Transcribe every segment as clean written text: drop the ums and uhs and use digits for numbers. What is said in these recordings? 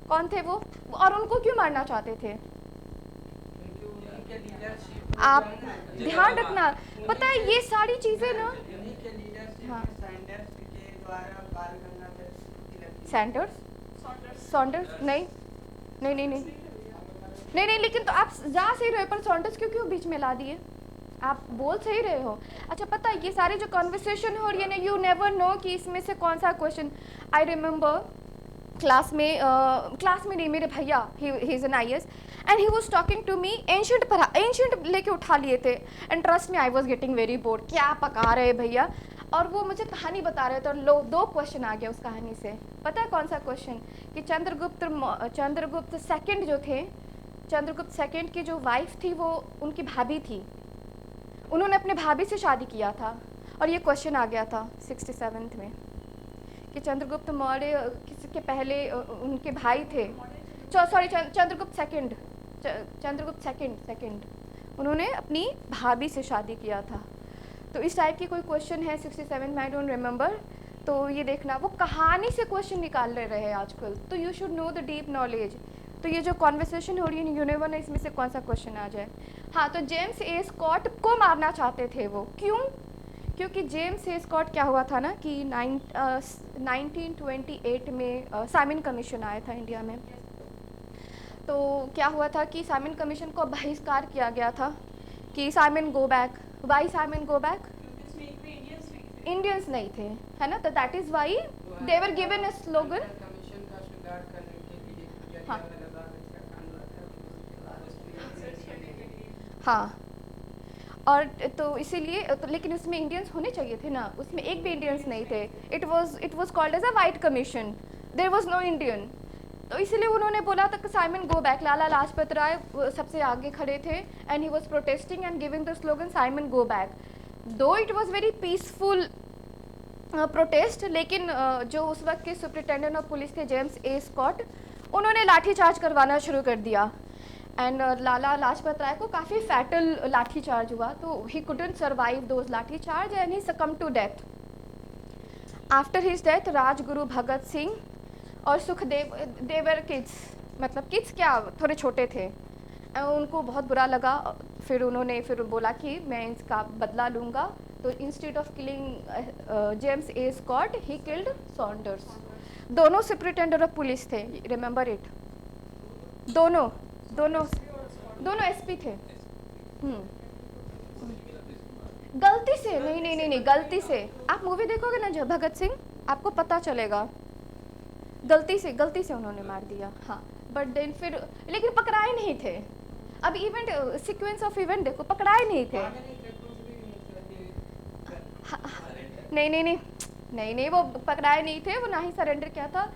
कौन थे वो, और उनको क्यों मारना चाहते थे? उनके लीडरशिप आप ध्यान जो रखना, पता है ये सारी चीज़ें ना। उन्हीं के लीडरशिप हाँ, में सैंडर्स के द्वारा बाल गंगाधर तिलक सैंडर्स, सॉन्डर्स नहीं, नहीं नहीं नहीं नहीं नहीं, लेकिन तो आप जा सही रहे हो, पर सॉन्डर्स क्यों क्यों बीच में ला दिए? आप बोल सही रहे हो। अच्छा, पता है ये सारे जो कॉन्वर्सेशन हो रही है ना, यू नेवर नो कि इसमें से कौन सा क्वेश्चन। आई रिमेंबर क्लास में नहीं, मेरे भैया, he is an I S, and he was talking to me ancient, पर एंशंट लेके उठा लिए थे, and trust me I was getting very bored, क्या पका रहे भैया। और वो मुझे कहानी बता रहे थे, और लो 2 क्वेश्चन आ गया उस कहानी से। पता है कौन सा क्वेश्चन? कि चंद्रगुप्त सेकंड जो थे, चंद्रगुप्त सेकंड की जो वाइफ थी वो उनकी भाभी थी, उन्होंने अपने भाभी से शादी किया था। और ये क्वेश्चन आ गया था 67th में कि चंद्रगुप्त मौर्य किसी के पहले उनके भाई थे, sorry Chandragupta second, Chandragupta second उन्होंने अपनी भाभी से शादी किया था। तो इस टाइप की कोई क्वेश्चन है 67 में, आई डोंट रिमेंबर। तो ये देखना, वो कहानी से क्वेश्चन निकाल ले रहे हैं आजकल, तो you should know the deep knowledge. तो ये जो कॉन्वर्सेशन हो रही है, यू नेवर नो इसमें से कौन सा क्वेश्चन आ जाए। हाँ, तो जेम्स ए स्कॉट को मारना चाहते थे वो, क्यों? क्योंकि जेम्स ए स्कॉट क्या हुआ था ना कि 1928 में साइमन कमीशन आया था इंडिया में। तो क्या हुआ था कि साइमन कमीशन को बहिष्कार किया गया था कि Simon go back. Why Simon go back? Indians नहीं थे, है ना, तो that is why they were given a slogan. Commission का स्वीकार करने के लिए हाँ जलियांवाला हाँ, और तो इसीलिए तो, लेकिन उसमें इंडियंस होने चाहिए थे ना, उसमें एक भी इंडियंस नहीं थे। It was called as a white commission, there was no Indian. तो इसीलिए उन्होंने बोला था कि Simon go back. Lala Lajpat Rai सबसे आगे खड़े थे, and he was protesting and giving the slogan Simon go back. Though it was very peaceful protest, लेकिन जो उस वक्त के सुप्रिटेंडेंट ऑफ पुलिस थे जेम्स ए स्कॉट, उन्होंने लाठीचार्ज करवाना शुरू कर दिया। एंड लाला लाजपत राय को काफ़ी फैटल लाठी चार्ज हुआ, तो he couldn't survive those lathi charge and he succumbed to death. After his death Rajguru Bhagat Singh और सुखदेव, देवर किड्स, मतलब किड्स क्या, थोड़े छोटे थे, उनको बहुत बुरा लगा। फिर उन्होंने फिर बोला कि मैं इसका बदला लूँगा। तो instead of killing James A Scott, he killed Saunders. दोनों सुप्रिटेंडेंट ऑफ पुलिस थे, रिमेंबर इट। दोनों दोनों दोनों एसपी थे। हम्म, गलती से नहीं नहीं नहीं नहीं, गलती से। आप मूवी देखोगे ना जो भगत सिंह, आपको पता चलेगा, गलती से उन्होंने मार दिया। हाँ, बट देन फिर, लेकिन पकड़ाए नहीं थे। अब इवेंट सीक्वेंस ऑफ इवेंट देखो, पकड़ाए नहीं थे। हाँ, नहीं नहीं नहीं नहीं नहीं, वो पकड़ाए नहीं थे, वो ना ही सरेंडर किया था।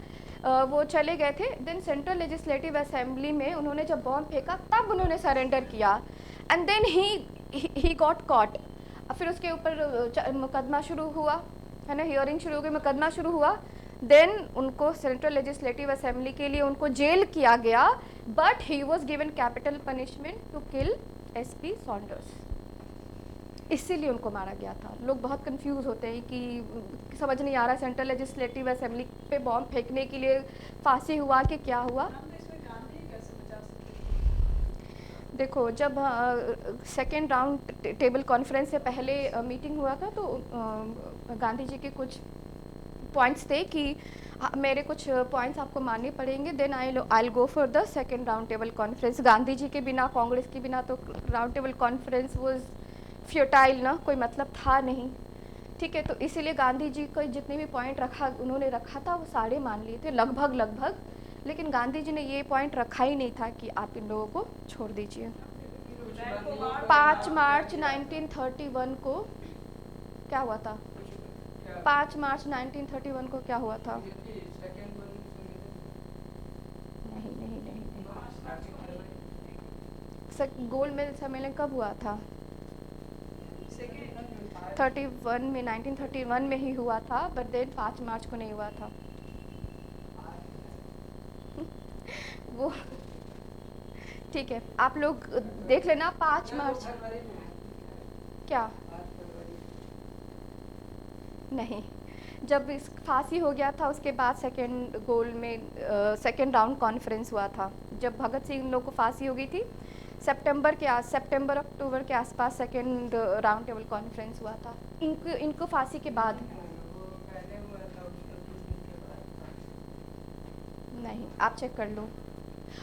वो चले गए थे। देन सेंट्रल लेजिस्लेटिव असेंबली में उन्होंने जब बॉम्ब फेंका तब उन्होंने सरेंडर किया, and then he got caught. फिर उसके ऊपर मुकदमा शुरू हुआ, है ना, हियरिंग शुरू हो गई, मुकदमा शुरू हुआ। देन उनको सेंट्रल लेजिस्लेटिव असेंबली के लिए उनको जेल किया गया, but he was given capital punishment to kill SP Saunders. इसीलिए उनको मारा गया था। लोग बहुत कंफ्यूज होते हैं कि समझ नहीं आ रहा सेंट्रल लेजिस्लेटिव असेंबली पे बॉम्ब फेंकने के लिए फांसी हुआ कि क्या हुआ। देखो, जब सेकेंड राउंड टेबल कॉन्फ्रेंस से पहले मीटिंग हुआ था, तो गांधी जी के कुछ पॉइंट्स थे कि मेरे कुछ पॉइंट्स आपको मानने पड़ेंगे, then I go for the second round table conference. Gandhi ji के बिना, कांग्रेस के बिना तो round table conference was futile ना, कोई मतलब था नहीं। ठीक है, तो इसीलिए गांधी जी को जितने भी पॉइंट उन्होंने रखा था वो सारे मान लिए थे, लगभग लगभग। लेकिन गांधी जी ने ये पॉइंट रखा ही नहीं था कि आप इन लोगों को छोड़ दीजिए। 5 मार्च 1931 को क्या हुआ था? 5 मार्च 1931 को क्या हुआ था? नहीं नहीं नहीं नहीं, गोल्ड मेडल सम्मेलन कब हुआ था? 31 में, 1931 में ही हुआ था, बट देन 5 मार्च को नहीं हुआ था। वो ठीक है, आप लोग देख लेना 5 मार्च। क्या? नहीं, जब इस फांसी हो गया था उसके बाद सेकेंड गोल में सेकेंड राउंड कॉन्फ्रेंस हुआ था। जब भगत सिंह लोग को फांसी हो गई थी सितंबर अक्टूबर के आसपास सेकेंड राउंड टेबल कॉन्फ्रेंस हुआ था इनको फांसी के बाद। वो पहले हुआ था उसके कुछ दिन के बाद था। नहीं, आप चेक कर लो।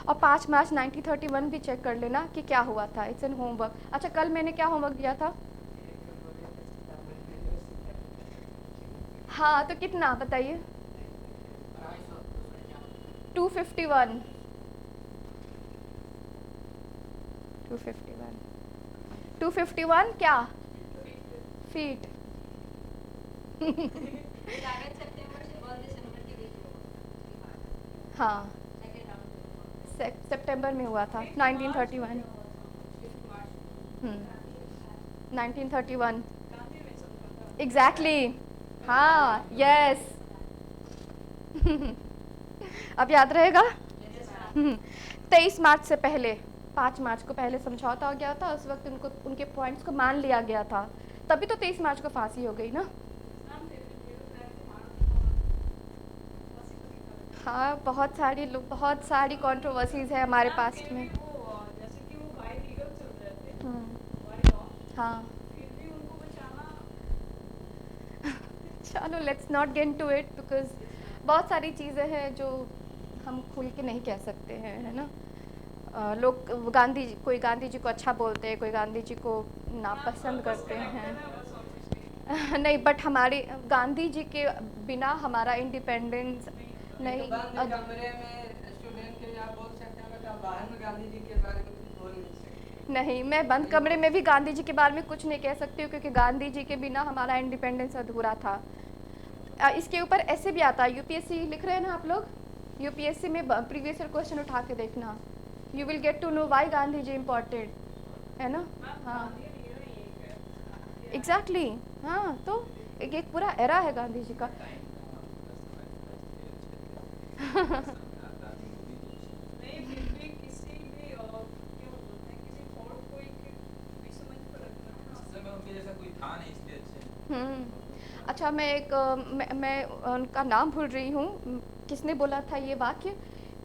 और 5 मार्च 1931 भी चेक कर लेना कि क्या हुआ था। It's an homework. अच्छा, कल मैंने क्या होमवर्क दिया था? हाँ, तो कितना बताइए? 251 251 क्या फीट? हाँ, सितंबर में हुआ था 1931। 1931 एग्जैक्टली। हाँ, यस। अब याद रहेगा। 23 मार्च से पहले 5 मार्च को पहले समझौता हो गया था। उस वक्त उनको उनके पॉइंट्स को मान लिया गया था, तभी तो 23 मार्च को फांसी हो गई ना। हाँ, बहुत सारी कंट्रोवर्सीज है हमारे पास्ट में। हाँ, चलो let's not get to it because बहुत सारी चीज़ें हैं जो हम खुल के नहीं कह सकते हैं, है ना। लोग कोई गांधी जी को अच्छा बोलते हैं, कोई गांधी जी को नापसंद करते हैं। नहीं, बट हमारे गांधी जी के बिना हमारा इंडिपेंडेंस नहीं। बंद कमरे में स्टूडेंट के लिए आप बोल सकते हैं, बट आप बाहर में गांधी जी के बारे में कुछ बोल नहीं सकते। नहीं, मैं बंद कमरे में भी गांधी जी के बारे में कुछ नहीं कह सकती हूँ, क्योंकि गांधी जी के बिना हमारा इंडिपेंडेंस अधूरा था। इसके ऊपर ऐसे भी आता है, यूपीएससी लिख रहे हैं ना आप लोग, यूपीएससी में प्रीवियस ईयर क्वेश्चन उठा के देखना, you will get to know why Gandhi ji important, है ना। हाँ, एग्जैक्टली। हाँ, तो एक पूरा एरा है गांधी जी का। अच्छा, मैं उनका नाम भूल रही हूँ। किसने बोला था ये वाक्य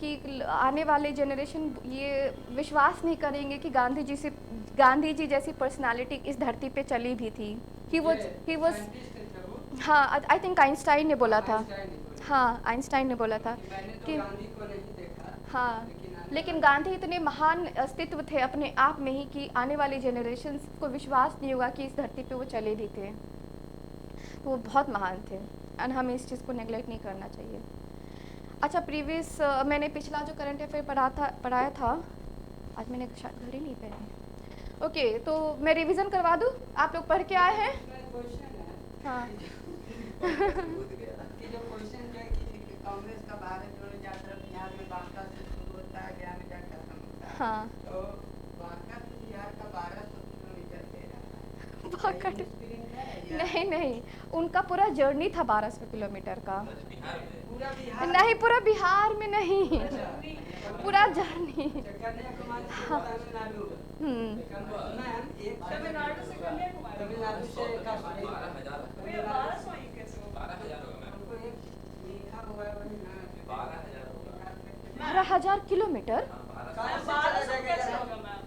कि आने वाले जनरेशन ये विश्वास नहीं करेंगे कि गांधी जी जैसी पर्सनालिटी इस धरती पे चली भी थी। ही वाज हाँ, आई थिंक आइंस्टाइन ने बोला था। हाँ, आइंस्टाइन ने बोला था कि गांधी को नहीं देखा। हाँ, लेकिन गांधी इतने महान अस्तित्व थे अपने आप में ही कि आने वाली जनरेशन को विश्वास नहीं होगा कि इस धरती पे वो चले भी थे। तो वो बहुत महान थे एंड हमें इस चीज़ को नेगलेक्ट नहीं करना चाहिए। अच्छा, मैंने पिछला जो करंट अफेयर पढ़ाया था, आज मैंने शायद घर ही नहीं पहनी। ओके, तो मैं रिवीजन करवा दूँ? आप लोग पढ़ के आए हैं? हाँ। कांग्रेस का भारत जोड़ो यात्रा बिहार में बांका से शुरू होता है, गया में जाकर थमता है। हाँ, तो बांका से बिहार का 1200 किलोमीटर दे रहा है। बांका नहीं, उनका पूरा जर्नी था 1200 किलोमीटर का। पूरा बिहार नहीं, पूरा बिहार में नहीं, पूरा जर्नी। कन्याकुमारी से तमिलनाडु। तमिलनाडु से कन्याकुमारी, तमिलनाडु से कश्मीर। 12,000 किलोमीटर।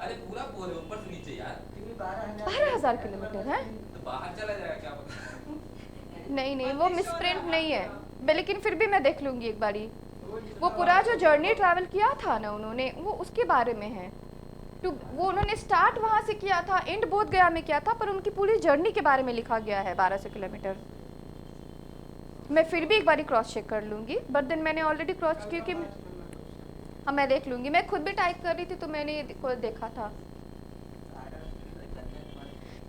अरे पूरा बोल ऊपर से नीचे यार। 12,000 किलोमीटर है? तो बाहर चला जाएगा क्या पता। नहीं, वो मिसप्रिंट नहीं है, लेकिन फिर भी मैं देख लूँगी एक बारी। वो पूरा जो जर्नी ट्रैवल किया था ना उन्होंने, वो उसके बारे में है। तो वो उन्होंने स्टार्ट वहाँ से किया था, एंड बोध गया में किया था, पर उनकी पूरी जर्नी के बारे में लिखा गया है 1200 किलोमीटर। मैं फिर भी एक बारी क्रॉस चेक कर लूँगी, बट देन मैंने ऑलरेडी क्रॉस, क्योंकि हाँ, मैं देख लूँगी। मैं खुद भी टाइप कर रही थी तो मैंने देखा था।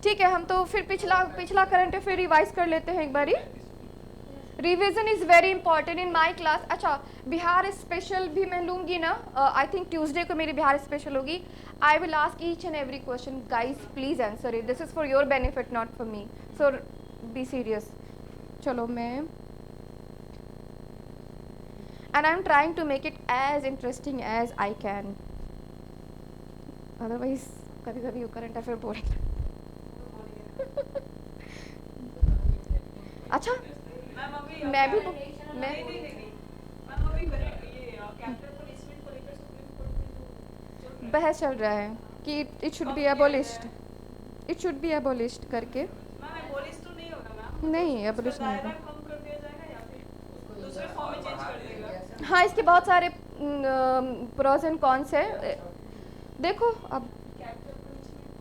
ठीक है, हम तो फिर पिछला करंट अफेयर रिवाइज कर लेते हैं एक बारी। Revision is very important in my class. अच्छा, बिहार स्पेशल भी मैं लूँगी ना, आई थिंक ट्यूसडे को मेरी बिहार स्पेशल होगी। I will ask each and every question, guys please answer it, this is for your benefit not for me, so be serious. चलो, मैं and I'm trying to make it as interesting as I can, otherwise कभी current affair boring. अच्छा, ma'am अभी मैं भी नहीं मैं नहीं नहीं नहीं मैम अभी ये कैप्टन पनिशमेंट को लेकर सुप्रीम कोर्ट में जो चल रहा है बहस चल रहा है कि इट शुड कब बी किया एबोलिश्ड, जाए? इट शुड बी एबोलिश्ड करके। मैम एबोलिश तो नहीं होगा मैम नहीं, उसका abolish नहीं दायरा होगा। कम कर दिया जाएगा या फिर दूसरे फॉर्म में चेंज कर देगा। हाँ, इसके बहुत सारे प्रोज एंड कॉन्स है। देखो अब कैप्टन पनिशमेंट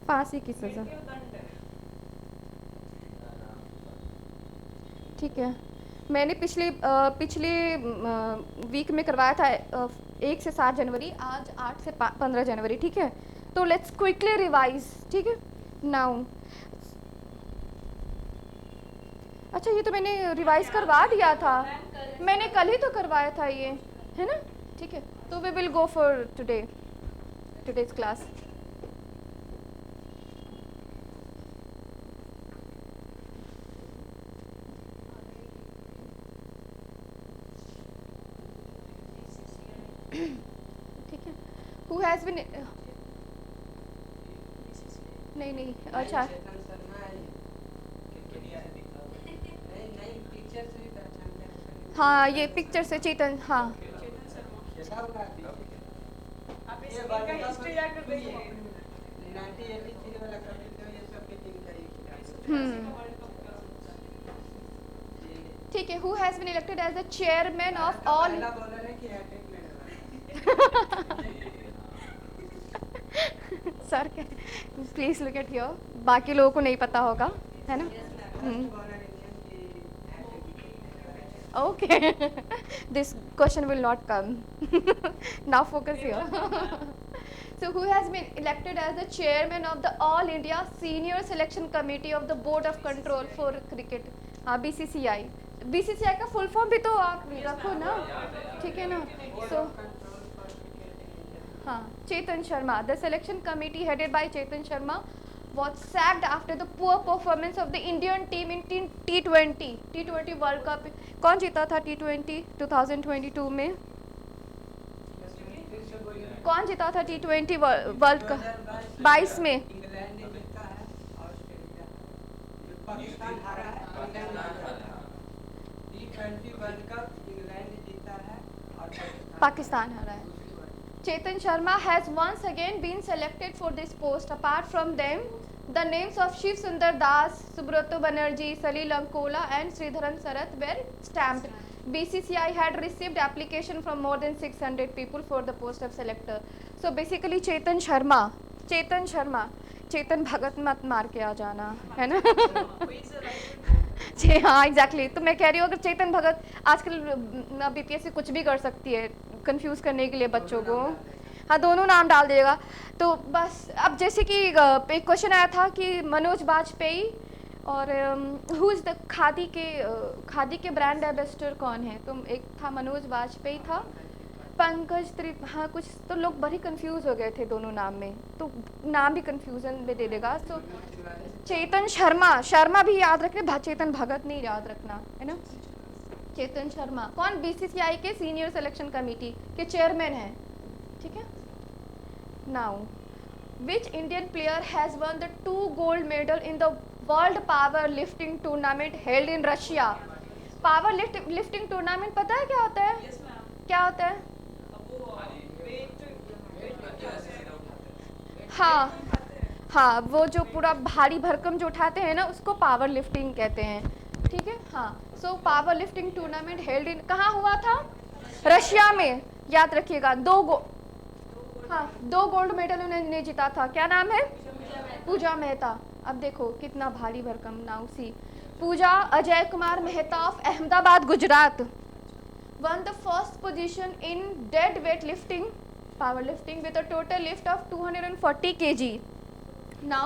फांसी की सज़ा, दंड है। ठीक है। मैंने पिछले वीक में करवाया था 1 से 7 जनवरी, आज 8 से 15 जनवरी, ठीक है। तो लेट्स क्विकली रिवाइज, ठीक है नाउ। अच्छा, ये तो मैंने रिवाइज करवा दिया था, मैंने कल ही तो करवाया था ये, है ना? ठीक है, तो we will go for today's class. ठीक है। हु हैज़ बीन, नहीं अच्छा, चेतन शर्मा है नहीं नहीं पिक्चर से ही पहचानते हैं हाँ ये पिक्चर से चेतन, हाँ चेतन शर्मा क्या हुआ आप ये इस वर्ल्ड इनका कप हिस्ट्री जाकर देखिए 1983 वाला कप जीते ये सब की टीम का ही वर्ल्ड कप का होता है। ठीक है। Who has been elected as the chairman of all, पहला बॉलर है कि हैट्रिक लेने वाला sir please look at here, बाकी लोगों को नहीं पता होगा, है ना? फर्स्ट बॉलर इंडियन की hat-trick Okay, this question will not come. Now focus here. So who has been elected as the chairman of the All India Senior Selection Committee of the Board of Control for Cricket? हाँ, BCCI. BCCI का full form भी तो आप रखो ना, ठीक है ना? So हाँ, Chetan Sharma. The selection committee headed by Chetan Sharma was sacked after the poor performance of the Indian team in T20 World Cup. कौन जीता था T20 2022 में? कौन जीता था T20 वर्ल्ड कप 22 में? इंग्लैंड ने जीता है, ऑस्ट्रेलिया पाकिस्तान हारा है, T20 वर्ल्ड कप इंग्लैंड ने जीता है और पाकिस्तान हारा है। Chetan Sharma has once again been selected for this post. Apart from them, the names of Shiv Sundar Das, Subrata Banerjee, Salil Ankola and Sridharan Sarath were stamped. BCCI had received application from more than 600 people for the post of selector. So basically Chetan भगत मत मार के आ जाना, है ना? हाँ exactly. तो मैं कह रही हूँ अगर चेतन भगत, आजकल बीपीएससी कुछ भी कर सकती है कंफ्यूज करने के लिए बच्चों को, हाँ दोनों नाम डाल देगा। तो बस अब जैसे कि एक क्वेश्चन आया था कि मनोज बाजपेयी और हु इज़ द खादी के ब्रांड एम्बेसडर कौन है? तो एक था मनोज बाजपेयी था, पंकज हाँ कुछ तो लोग बड़े कंफ्यूज हो गए थे दोनों नाम में, तो नाम भी कंफ्यूजन में दे देगा। तो चेतन शर्मा भी याद रखना, चेतन भगत नहीं याद रखना, है ना? चेतन शर्मा कौन? बीसीसीआई के सीनियर सिलेक्शन कमेटी के चेयरमैन हैं, ठीक है। Now which Indian player has one the 2 gold medal in the world power lifting tournament held in Russia? Power lifting tournament पता है क्या होता है? Yes ma'am. क्या होता है? अब वो हाँ, वो जो पूरा भारी भरकम जो उठाते हैं ना उसको पावर लिफ्टिंग कहते हैं, ठीक है। हाँ, so power lifting tournament held in कहाँ हुआ था? रशिया में, याद रखिएगा। 2 गोल्ड मेडल उन्होंने जीता था। क्या नाम है? पूजा मेहता। अब देखो कितना भारी भरकम now see. Pooja Ajay Kumar Mehta of Ahmedabad Gujarat won the first position in dead weight lifting, power lifting with a total lift of 240 kg. Now,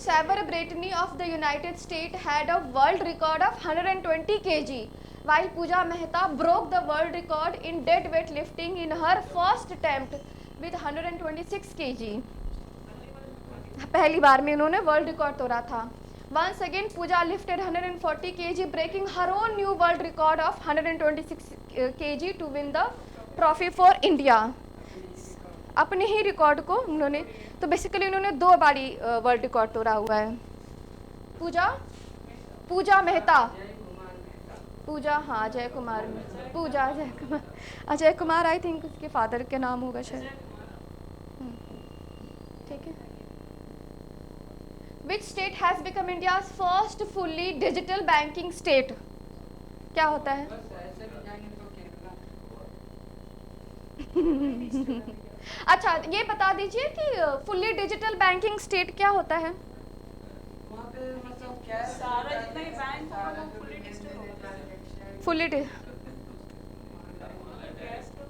Saber Brittany of the United States had a world record of 120 kg, while Pooja Mehta broke the world record in dead weight lifting in her first attempt with 126 kg. पहली बार में उन्होंने world record तोड़ा था। Once again, Pooja lifted 140 kg, breaking her own new world record of 126 kg to win the trophy for India. अपने ही record को उन्होंने, तो basically उन्होंने 2 बारी वर्ल्ड रिकॉर्ड तोड़ा हुआ है। पूजा पूजा मेहता, जय कुमार मेहता। पूजा, हाँ अजय कुमार, पूजा अजय कुमार, अजय कुमार आई थिंक उसके फादर के नाम होगा शायद। ठीक है। Which state has become India's first fully digital banking state? क्या होता है? बस ऐसे भी जाएंगे तो केरला। अच्छा ये बता दीजिए कि फुल्ली डिजिटल बैंकिंग स्टेट क्या होता है? वहाँ पे मतलब क्या है, सारा जितना भी बैंक होगा वो सारा fully जो digital होगा। transaction, फुल्ली गैस तो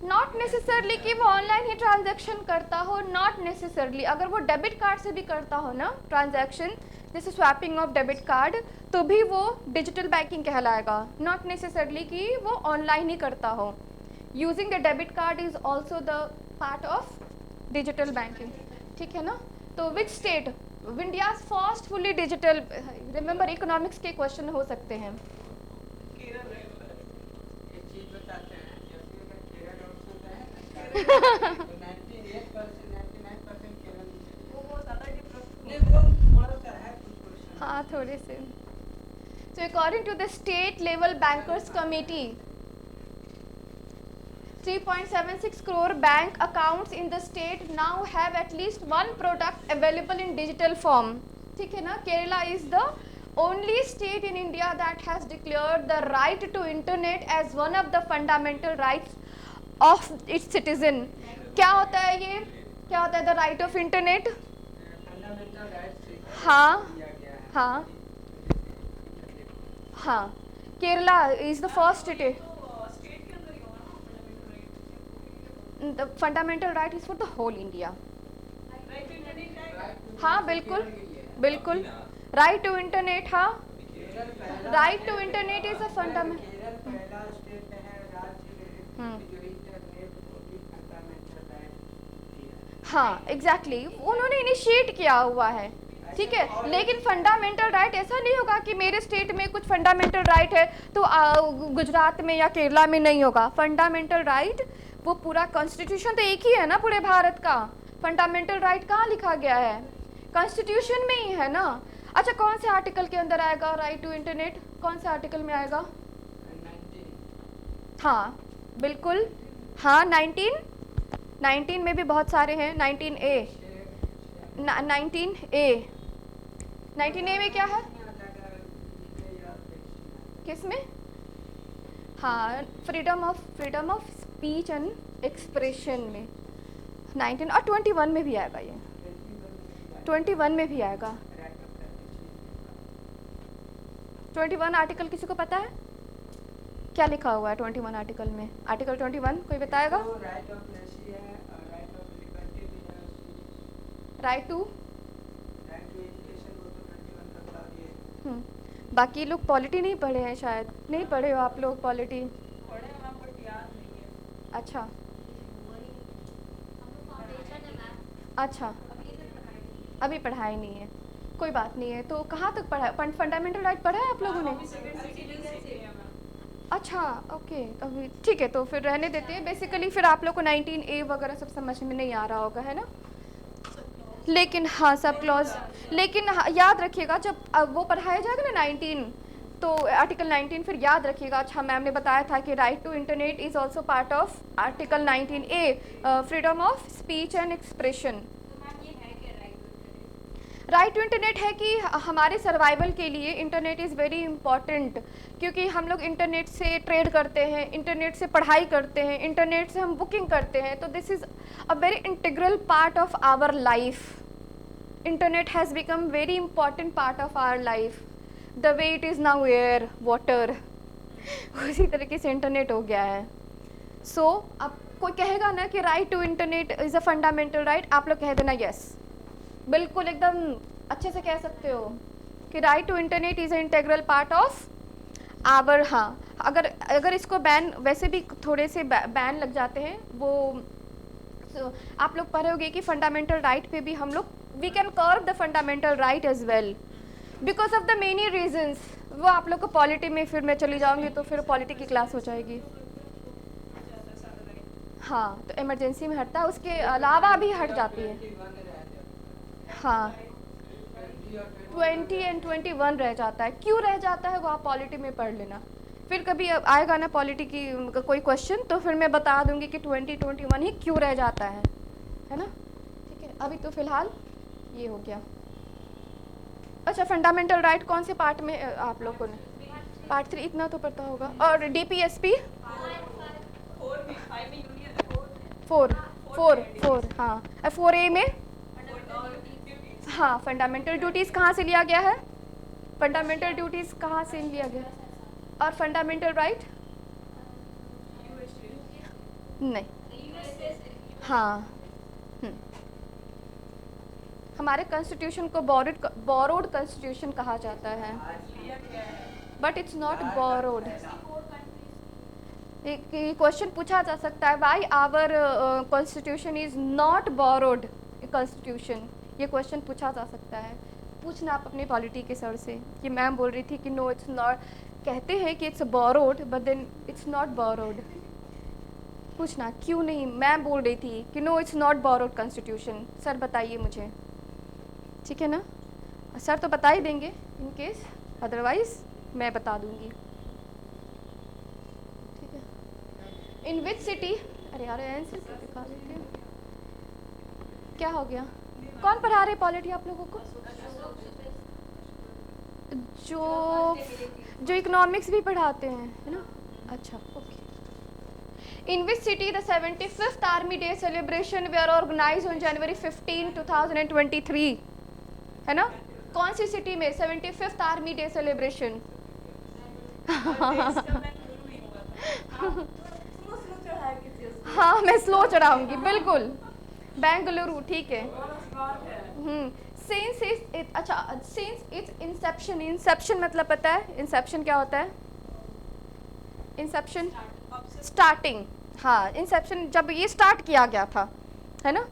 नॉट नेसेसरली कि वो ऑनलाइन ही ट्रांजैक्शन करता हो, नॉट नेसेसरली। अगर वो डेबिट कार्ड से भी करता हो ना ट्रांजैक्शन, जैसे स्वैपिंग ऑफ डेबिट कार्ड, तो भी वो डिजिटल बैंकिंग कहलाएगा। नॉट नेसेसरली कि वो ऑनलाइन ही करता हो। Using the debit card is also the part of digital banking, ठीक है ना। तो which state India's first fully digital, remember economics के क्वेश्चन हो सकते हैं। केरल रहेगा। एक चीज बताते हैं, जैसे अगर केरल ऑप्शन रहे ना, तो 98% केरल में चले वो बहुत ज़्यादा जाए। डिफरेंट नहीं, वो थोड़ा सा है कुछ क्वेश्चन। हाँ थोड़े से। So according to the state level bankers committee, 3.76 crore bank accounts in the state now have at least one product available in digital form. ठीक है ना। Kerala is the only state in India that has declared the right to internet as one of the fundamental rights of its citizen. क्या होता है ये? क्या होता है the right of internet? Fundamental rights से हाँ, दिया गया है। हाँ, हाँ। Kerala is the first state. तो स्टेट के अंदर ही होगा ना fundamental right. The fundamental right is for the whole India. Right to internet है। हाँ बिल्कुल, बिल्कुल। राइट टू इंटरनेट, हाँ। Right to internet is a fundamental. Kerala पहला स्टेट है, राज्य है हम्म। जो इंटरनेट को भी फंडामेंटल राइट दिया है। हाँ एग्जैक्टली, उन्होंने इनिशिएट किया हुआ है, ठीक है। लेकिन फंडामेंटल राइट ऐसा नहीं होगा कि मेरे स्टेट में कुछ फंडामेंटल राइट है तो गुजरात में या केरला में नहीं होगा। फंडामेंटल राइट वो पूरा कॉन्स्टिट्यूशन तो एक ही है ना पूरे भारत का। फंडामेंटल राइट कहाँ लिखा गया है? कॉन्स्टिट्यूशन में ही है ना। अच्छा कौन से आर्टिकल के अंदर आएगा राइट टू इंटरनेट? कौन से आर्टिकल में आएगा? 19 हाँ बिल्कुल, हाँ 19 में भी बहुत सारे हैं। 19A 19A में क्या है? किस में? हाँ freedom of speech and expression में 19 और 21 में भी आएगा ये। 21 में भी आएगा। 21 आर्टिकल किसी को पता है क्या लिखा हुआ है 21 आर्टिकल में? आर्टिकल 21 कोई बताएगा? राइट ऑफ लेसी है और राइट ऑफ लिबर्टी भी है उसमें। राइट टू एजुकेशन वो तो 21 तक ला दिए। बाकी लोग पॉलिटी नहीं पढ़े हैं शायद। नहीं पढ़े हो आप लोग पॉलिटी? पढ़े हैं मैम बट याद नहीं है। अच्छा अच्छा, अभी पढ़ाई नहीं है, कोई बात नहीं है। तो कहाँ तक पढ़ा? फंडामेंटल राइट पढ़ा है आप लोगों ने? अभी सेकंड सिटीजन से है मैम। अच्छा ओके, अभी ठीक है तो फिर रहने देते हैं। बेसिकली फिर आप लोग को 19A वगैरह सब समझ में नहीं आ रहा होगा, है ना। लेकिन हाँ सब क्लॉज, लेकिन हाँ, याद रखिएगा जब वो पढ़ाया जाएगा ना 19 तो आर्टिकल 19 फिर याद रखिएगा। अच्छा मैम ने बताया था कि right to internet is also part of article 19A, freedom of speech and expression. Right to internet है कि हमारे सर्वाइवल के लिए इंटरनेट इज़ वेरी इंपॉर्टेंट, क्योंकि हम लोग इंटरनेट से ट्रेड करते हैं, इंटरनेट से पढ़ाई करते हैं, इंटरनेट से हम बुकिंग करते हैं। तो this is a very integral part of our life. Internet has become very important part of our life the way it is now air water, उसी तरीके से इंटरनेट हो गया है। सो अब कोई कहेगा ना कि right to internet is a fundamental right, आप लोग कह देना यस, बिल्कुल एकदम अच्छे से कह सकते हो कि right to internet is a integral part of our. हाँ अगर इसको बैन, वैसे भी थोड़े से बैन लग जाते हैं वो। so, आप लोग पढ़ोगे कि फंडामेंटल राइट पे भी हम लोग we can curve the fundamental right as well because of the many reasons. वो आप लोग को पॉलिटी में फिर मैं चली जाऊँगी तो फिर पॉलिटी की क्लास हो जाएगी। हाँ तो इमरजेंसी में हटता है, उसके अलावा भी हट जाती है। हाँ 20 एंड 21 रह जाता है। क्यों रह जाता है वो आप पॉलिटी में पढ़ लेना, फिर कभी आएगा ना पॉलिटी की कोई क्वेश्चन तो फिर मैं बता दूंगी कि 2021 ही क्यों रह जाता है ना। ठीक है, अभी तो फिलहाल ये हो गया। अच्छा, फंडामेंटल राइट कौन से पार्ट में आप लोगों ने? पार्ट 3 इतना तो पता होगा। और डीपीएसपी 4 हाँ, 4A में हाँ फंडामेंटल ड्यूटीज़ कहाँ से लिया गया है? फंडामेंटल ड्यूटीज़ कहाँ से लिया गया? और फंडामेंटल राइट नहीं, हाँ हमारे कॉन्स्टिट्यूशन को बोरोड कॉन्स्टिट्यूशन कहा जाता है, but it's not borrowed. Question पूछा जा सकता है why our constitution is not borrowed constitution, ये क्वेश्चन पूछा जा सकता है। पूछना आप अपने पॉलिटी के सर से कि मैम बोल रही थी कि नो इट्स नॉट, कहते हैं कि it's borrowed but then it's not borrowed. पूछना क्यों नहीं, मैम बोल रही थी कि no it's not borrowed constitution, sir बताइए मुझे, ठीक है ना। सर तो बता ही देंगे इन केस, अदरवाइज मैं बता दूंगी, ठीक है। इन विच सिटी, अरे यार आंसर दिखा देती हूँ, क्या हो गया? कौन पढ़ा रहे पॉलिटी आप लोगों को? जो इकोनॉमिक्स भी पढ़ाते हैं, है ना। अच्छा okay. In which city the 75th army day celebration were organise on January 15, 2023, है ना। कौन सी सिटी में 75th आर्मी डे सेलिब्रेशन? हाँ मैं स्लो चढ़ाऊंगी बिल्कुल, बेंगलुरु, ठीक है। सिंस इट्स, अच्छा सिंस इट्स इंसेप्शन, इंसेप्शन मतलब पता है इंसेप्शन क्या होता है? इंसेप्शन स्टार्टिंग, हाँ इंसेप्शन जब ये स्टार्ट किया गया था, है ना।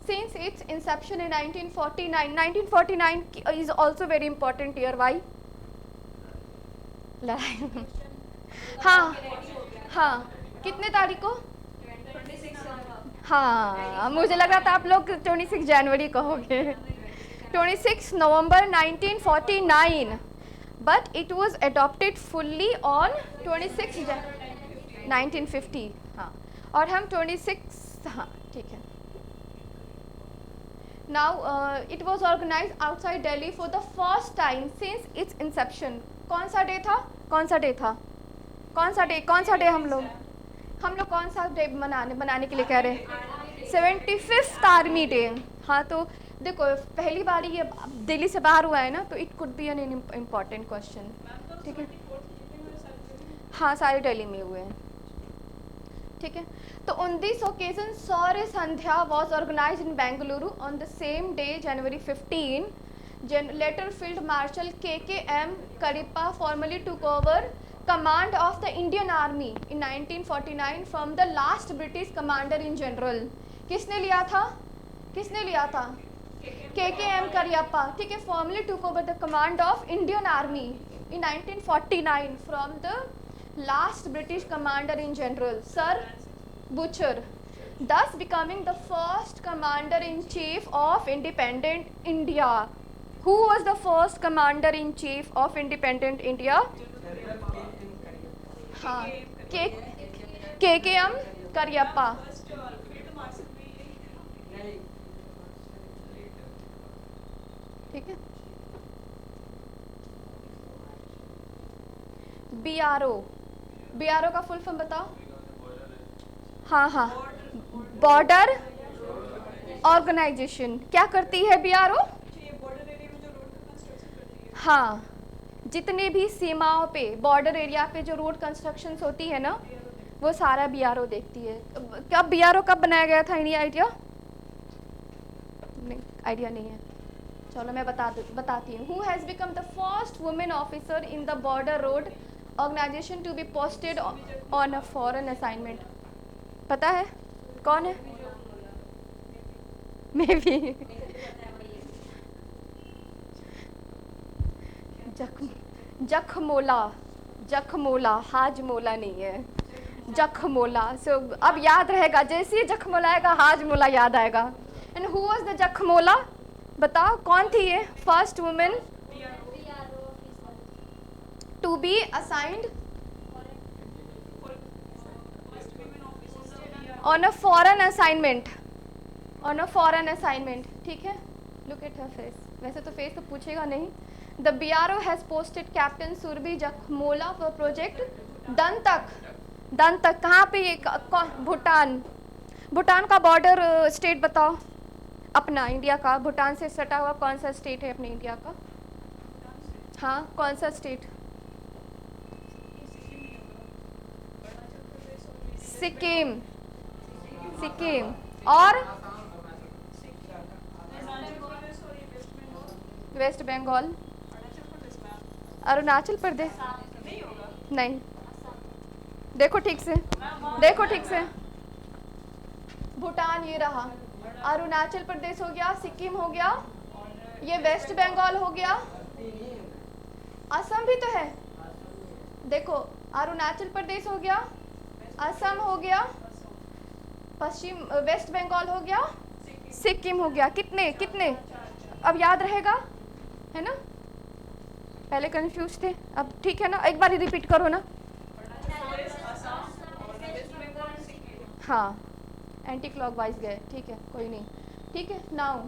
Since its inception in 1949, 1949 is also very important year, why? हाँ हाँ, कितने तारीख को? हाँ मुझे लग रहा था आप लोग 26 जनवरी कहोगे। 26 नवंबर 1949, but it was adopted fully on 26 1950, हाँ, और हम 26, हाँ ठीक है। Now it was organised outside Delhi for the first time since its inception. कौन सा डे था? कौन सा डे था? कौन सा डे? कौन सा डे हम लोग कौन सा डे बनाने के लिए कह रहे हैं? 75th army day. हाँ तो देखो पहली बार ये दिल्ली से बाहर हुआ है ना, तो it could B an important question, ठीक है। हाँ सारे दिल्ली में हुए हैं, ठीक है। तो on this occasion Saurya Sandhya was organized in Bengaluru on the same day, January 15. Later Field Marshal KKM Karippa formally took over command of the Indian Army in 1949 from the last British commander in general. किसने लिया था? किसने लिया था? KKM Karippa, ठीक है। Formally took over the command of Indian Army in 1949 from the last British commander in general, Sir Butcher, thus becoming the first commander in chief of independent India. Who was the first commander in chief of independent India? हाँ, KKM Kariyappa. ठीक है। BRO का full form बताओ। हाँ हाँ, border organisation. क्या करती है BRO? हाँ, जितने भी सीमाओं पे, बॉर्डर एरिया पे जो रोड कंस्ट्रक्शंस होती है ना, वो सारा BRO देखती है। कब BRO कब बनाया गया था? Any idea? नहीं, आइडिया नहीं है। चलो मैं बताती हूँ। Who has become the first woman officer in the border road organization to be posted on a foreign assignment? पता है कौन है? मैं भी जखमोला, हाजमोला नहीं है, जखमोला। सो अब याद रहेगा, जैसे ही जखमोला आएगा हाजमोला याद आएगा। And who was the Jakhmola? बताओ कौन थी ये first women to be assigned on a foreign assignment, on a foreign assignment, ठीक है। लुक एट हर फेस, वैसे तो फेस तो पूछेगा नहीं। The BRO has posted captain Surabhi Jakhmola for project Dantak. Dantak कहाँ पे ये भूटान, भूटान का बॉर्डर स्टेट बताओ अपना इंडिया का, भूटान से सटा हुआ कौन सा स्टेट है अपने इंडिया का? हाँ कौन सा स्टेट? सिक्किम, सिक्किम और वेस्ट बंगाल, अरुणाचल प्रदेश नहीं। देखो ठीक से, देखो ठीक से, भूटान ये रहा, अरुणाचल प्रदेश हो गया, सिक्किम हो गया, ये वेस्ट बंगाल हो गया, असम भी तो है। देखो अरुणाचल प्रदेश हो गया, असम हो गया, पश्चिम वेस्ट बंगाल हो गया, सिक्किम हो गया। कितने कितने अब याद रहेगा, है ना? पहले कंफ्यूज थे, अब ठीक है ना? एक बार रिपीट करो ना। हाँ एंटी क्लॉकवाइज गए, ठीक है कोई नहीं, ठीक है। Now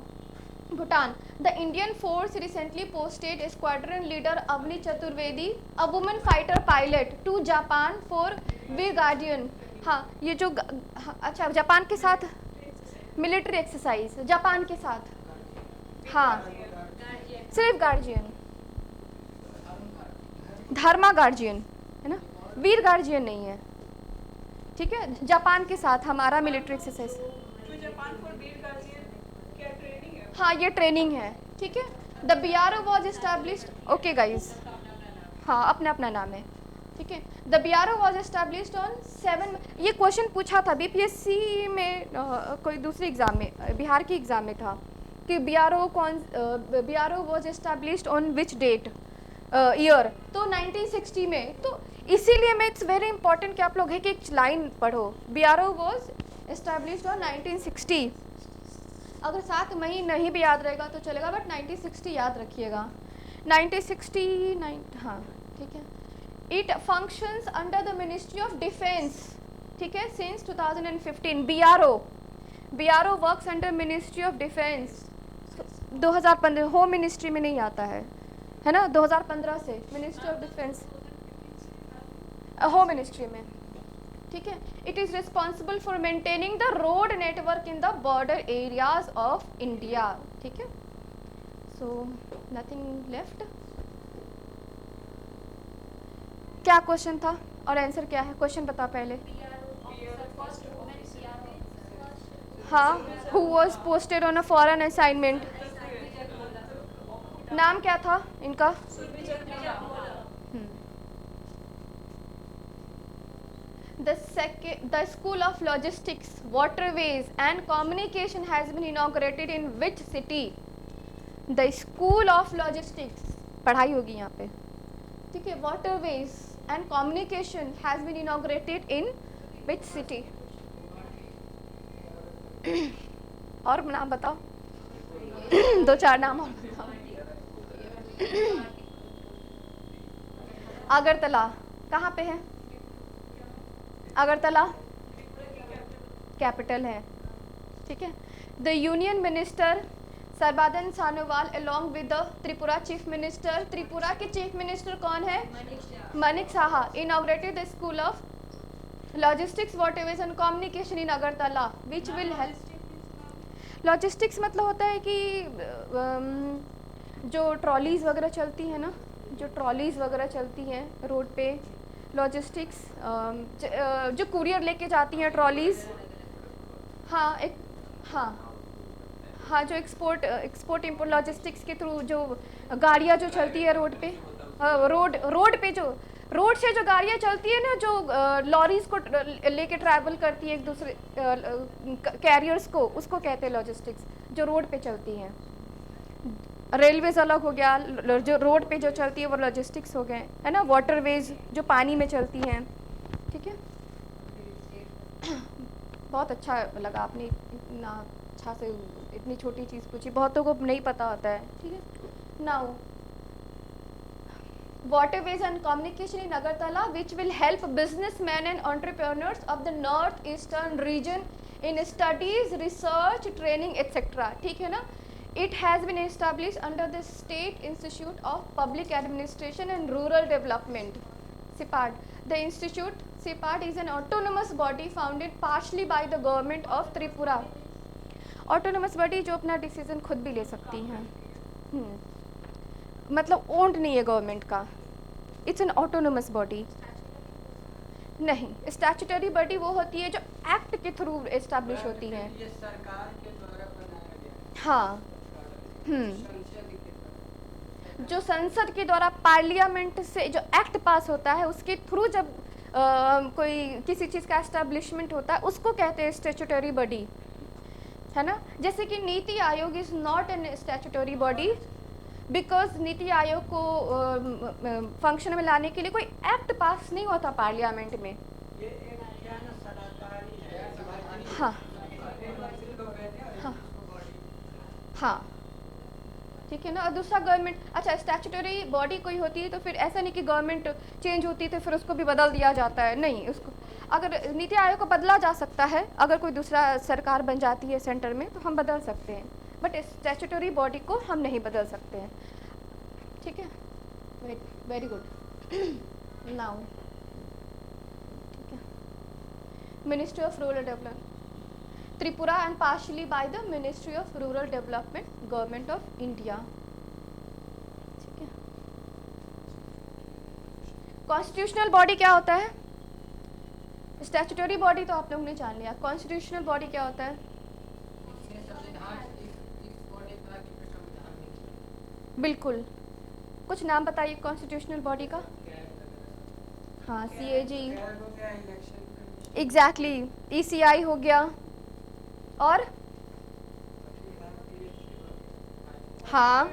Bhutan, the Indian force recently posted squadron leader Avani Chaturvedi a women fighter pilot to Japan for वी गार्डियन। हाँ ये जो हाँ, अच्छा जापान के साथ मिलिट्री एक्सरसाइज, जापान के साथ, हाँ सिर्फ गार्जियन, धर्मा गार्जियन है ना, वीर गार्जियन नहीं है, ठीक है। जापान के साथ हमारा मिलिट्री एक्सरसाइज, हाँ ये ट्रेनिंग है, ठीक है। The BRO was established, okay guys, हाँ अपना अपना नाम है, ठीक है। The BRO was established on 7, ये क्वेश्चन पूछा था बीपीएससी में, कोई दूसरी एग्जाम में, बिहार की एग्जाम में था कि BRO was established on which date year, तो 1960 में। तो इसीलिए मैं इट्स वेरी इंपॉर्टेंट कि आप लोग एक एक लाइन पढ़ो। बीआरओ वॉज एस्टैब्लिश्ड ऑन 1960, अगर 7 मई नहीं भी याद रहेगा तो चलेगा, बट 1960 याद रखिएगा। 1969, हाँ ठीक है। It functions under the ministry of defence, ठीक है, since 2015। BRO works under ministry of defence 2015, home ministry में नहीं आता है ना, 2015 से ministry of defence home ministry में, ठीक है। It is responsible for maintaining the road network in the border areas of India, ठीक है। So nothing left. क्या क्वेश्चन था और आंसर क्या है? क्वेश्चन बता पहले। हाँ, who was posted on a foreign assignment, नाम क्या था इनका? The School of Logistics, Waterways and Communication has been inaugurated in which city? The School of Logistics, पढ़ाई होगी यहाँ पे, ठीक है। Waterways and Communication has been inaugurated in which city? और नाम बताओ, 2-4 नाम और बताओ। अगरतला कहाँ पे है? अगरतला कैपिटल है, ठीक है। The union minister Sarbananda Sonowal along with the Tripura chief minister, Tripura के चीफ मिनिस्टर कौन है? Manik Saha. Inaugurated the school of logistics waterways and communication in Agartala which will help. Logistics मतलब होता है कि जो ट्रॉलीज़ वगैरह चलती हैं ना, जो ट्रॉलीज़ वगैरह चलती हैं रोड पे, लॉजिस्टिक्स, जो कुरियर लेके जाती हैं ट्रॉलीज़, हाँ एक, हाँ जो एक्सपोर्ट इम्पोर्ट लॉजिस्टिक्स के थ्रू जो गाड़ियाँ जो चलती है रोड पे, रोड पे जो रोड से जो गाड़ियाँ चलती है ना, जो लॉरीज को लेके ट्रैवल करती है एक दूसरे कैरियर्स को, उसको कहते हैं लॉजिस्टिक्स, जो रोड पे चलती हैं। रेलवेज अलग हो गया, जो रोड पे जो चलती है वो लॉजिस्टिक्स हो गए, है ना। वाटरवेज जो पानी में चलती हैं, ठीक है। बहुत अच्छा लगा आपने इतना अच्छा से इतनी छोटी चीज़ पूछी, बहुतों को नहीं पता होता है, ठीक है। Now waterways and communication in Agartala, which will help businessmen and entrepreneurs of the north eastern region in studies, research, training, etc. ठीक है ना। It has been established under the State Institute of Public Administration and Rural Development, SIPAD. The institute SIPAD is an autonomous body founded partially by the government of Tripura. Autonomous body जो अपना decision खुद भी ले सकती हैं, मतलब owned नहीं है गवर्नमेंट का, इट्स एन ऑटोनोमस बॉडी। नहीं, स्टैट्यूटरी बॉडी वो होती है जो एक्ट के थ्रू एस्टैब्लिश होती है। ये सरकार के द्वारा बनाया गया हाँ, संसद के द्वारा। जो संसद के द्वारा पार्लियामेंट से जो एक्ट पास होता है उसके थ्रू जब कोई किसी चीज़ का एस्टैब्लिशमेंट होता है उसको कहते हैं स्टैट्यूटरी बॉडी, है ना। जैसे कि NITI Aayog is not an statutory body because NITI Aayog को फंक्शन में लाने के लिए कोई एक्ट पास नहीं होता पार्लियामेंट में। ये एक क्या ना सरकारी है। हाँ हाँ हाँ, ठीक है ना। और दूसरा गवर्नमेंट, अच्छा स्टैट्यूटरी बॉडी कोई होती है तो फिर ऐसा नहीं कि गवर्नमेंट चेंज होती है तो फिर उसको भी बदल दिया जाता है, नहीं। उसको अगर नीति आयोग को बदला जा सकता है, अगर कोई दूसरा सरकार बन जाती है सेंटर में तो हम बदल सकते हैं, बट स्टैट्यूटरी बॉडी को हम नहीं बदल सकते हैं, ठीक है। Very good. नाउ ठीक है, ministry of rural development Tripura and partially by the ministry of rural development, government of India, ठीक है। कॉन्स्टिट्यूशनल बॉडी क्या होता है? स्टैट्यूटरी बॉडी तो आप लोगों ने जान लिया, कॉन्स्टिट्यूशनल बॉडी क्या होता है? बिल्कुल, कुछ नाम बताइए कॉन्स्टिट्यूशनल बॉडी का। हाँ, CAG, एग्जैक्टली, ECI हो गया, और हाँ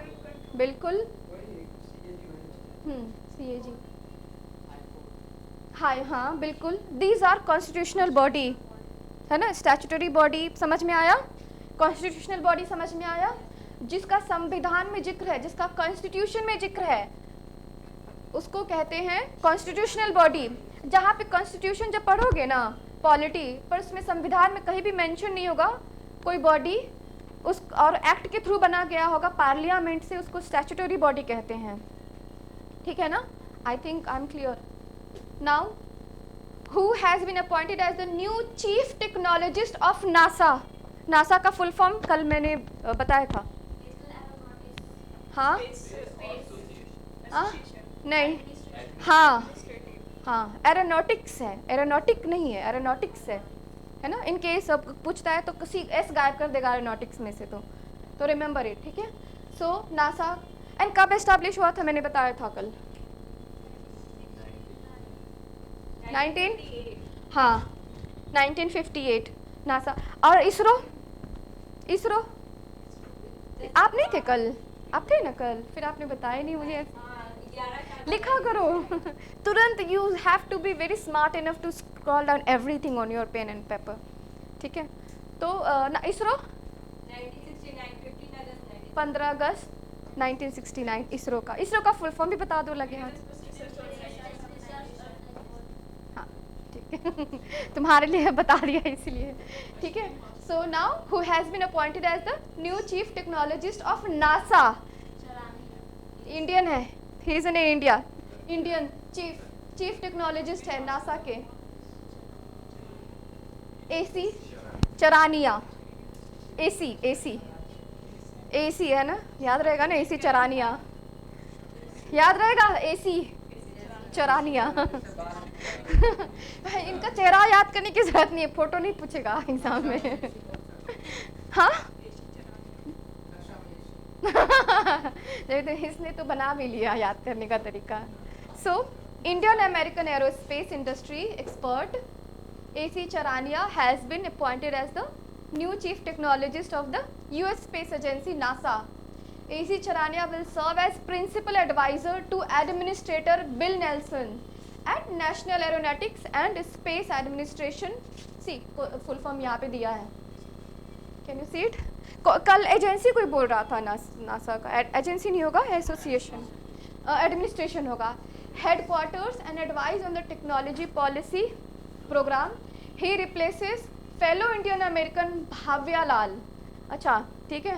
बिल्कुल, CAG, हाँ बिल्कुल, दीज आर कॉन्स्टिट्यूशनल बॉडी, है ना। स्टैट्यूटरी बॉडी समझ में आया, कॉन्स्टिट्यूशनल बॉडी समझ में आया, जिसका संविधान में जिक्र है, जिसका कॉन्स्टिट्यूशन में जिक्र है, उसको कहते हैं कॉन्स्टिट्यूशनल बॉडी। जहाँ पे कॉन्स्टिट्यूशन जब पढ़ोगे ना पॉलिटी पर, उसमें संविधान में कहीं भी मेंशन नहीं होगा कोई बॉडी उस, और एक्ट के थ्रू बना गया होगा पार्लियामेंट से, उसको स्टैट्यूटरी बॉडी कहते हैं, ठीक है ना। I think I am clear now. Who has been appointed as the new chief technologist of NASA? NASA का फुल फॉर्म कल मैंने बताया था। हाँ हाँ नहीं, हाँ हाँ, एरोनॉटिक्स है, एरोनॉटिक नहीं है, एरोनॉटिक्स है ना। इन केस अब पूछता है तो किसी एस गायब कर देगा एरोनॉटिक्स में से, तो रिमेंबर इट, ठीक है। सो नासा एंड कब एस्टैब्लिश हुआ था मैंने बताया था कल, 1958 नासा। और इसरो, इसरो आप नहीं थे कल? आप थे ना कल, फिर आपने बताया नहीं मुझे, लिखा करो तुरंत। You have to be very smart enough to scroll down everything on your pen and paper, ठीक है। तो इसरो 15 अगस्त 1969 इसरो का फुल फॉर्म भी बता दो लगे हाथ। हाँ ठीक है तुम्हारे लिए बता दिया इसलिए, ठीक है। So now who has been appointed as the new chief technologist of NASA? Indian है, he is in India, Indian chief technologist है नासा के। AC चरानिया, AC है ना, याद रहेगा ना, AC चरानिया याद रहेगा, AC चरानिया इनका चेहरा याद करने की जरूरत नहीं है, फोटो नहीं पूछेगा एग्जाम में हाँ इसने तो बना भी लिया याद करने का तरीका। So Indian American aerospace industry expert AC Charania has been appointed as the new chief technologist of the US Space Agency NASA. AC Charania will serve as principal advisor to Administrator Bill Nelson at National Aeronautics and Space Administration. See, full form यहाँ पे दिया है, can you see it? कल agency कोई बोल रहा था NASA का, एजेंसी नहीं होगा, एसोसिएशन, एडमिनिस्ट्रेशन होगा। Headquarters and advise on the technology policy program. He replaces fellow Indian American Bhavya Lal. अच्छा ठीक है,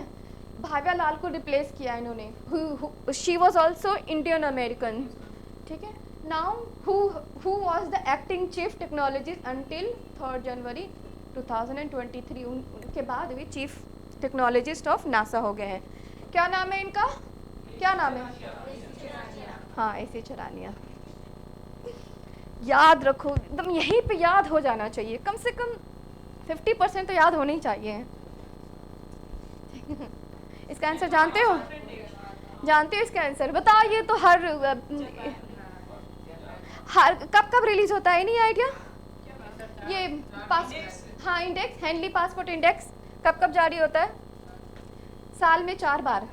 भाव्या लाल को रिप्लेस किया इन्होंने। She was also Indian American. ठीक है, now who was the acting chief technologist until 3 January 2023। उनके बाद भी चीफ टेक्नोलॉजिस्ट ऑफ नासा हो गए हैं। क्या नाम है इनका? क्या नाम है? हाँ, ऐसे चरानिया। याद रखो, एकदम यहीं पे याद हो जाना चाहिए, कम से कम 50% तो याद होने ही चाहिए। इसका आंसर जानते हो? जानते हो इसका आंसर? बताओ। ये तो हर कब कब रिलीज होता है, नहीं आइडिया? ये पास, हाँ, इंडेक्स, हेनली पासपोर्ट इंडेक्स कब कब जारी होता है? साल में 4 बार।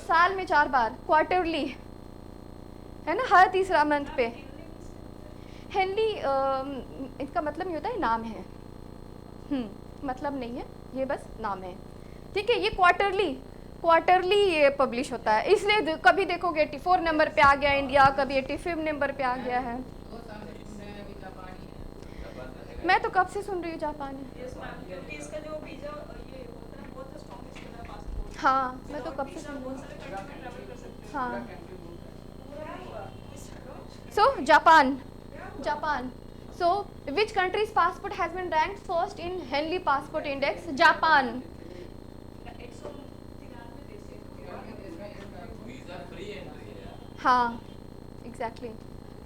साल में 4 बार, क्वार्टरली है ना, हर तीसरा मंथ पे। हेनली इसका मतलब नहीं होता है, नाम है। मतलब नहीं है, ये बस नाम है। ठीक है, ये क्वार्टरली ये पब्लिश होता है, इसलिए कभी देखोगे 84 नंबर पे आ गया इंडिया, कभी 85 नंबर पे आ गया है। मैं तो कब से सुन रही हूँ जापानी। क्योंकि इसका जो वीजा ये होता है बहुत स्ट्रॉन्गेस्ट होता है पासपोर्ट। हाँ, मैं तो कब से सुन रही हूँ। ट्रैवल कर सकते हैं। हाँ, so Japan. So, which country's passport has been ranked first in Henley Passport Index? Japan. 193 देश वीजा फ्री एंट्री है। हाँ, exactly.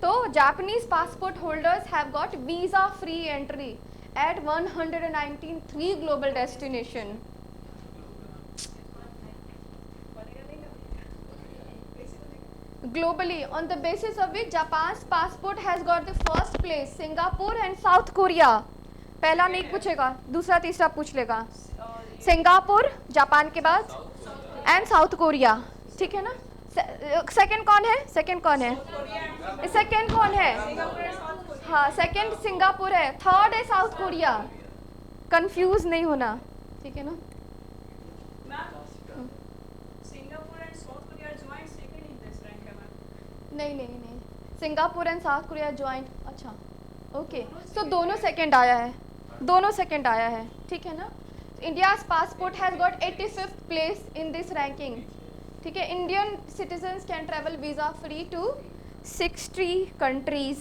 तो Japanese passport holders have got visa free entry at 193 global destination. Globally, on the basis of which Japan's passport has got the first place, Singapore and South Korea. पहला नहीं पूछेगा, दूसरा तीसरा पूछ लेगा। सिंगापुर जापान के बाद एंड साउथ कोरिया। ठीक है ना? सेकंड कौन है? सेकंड कौन है? सेकंड कौन है? हाँ, सेकंड सिंगापुर है, थर्ड है साउथ कोरिया। कंफ्यूज नहीं होना, ठीक है ना? Singapore and South Korea joint second in this rank है मैम। नहीं, Singapore and South Korea joint. अच्छा, ओके, तो दोनों सेकंड आया है, दोनों सेकंड आया है। ठीक है ना? India's passport has got 85th place in this ranking. ठीक है, Indian citizens can travel visa free to 60 countries.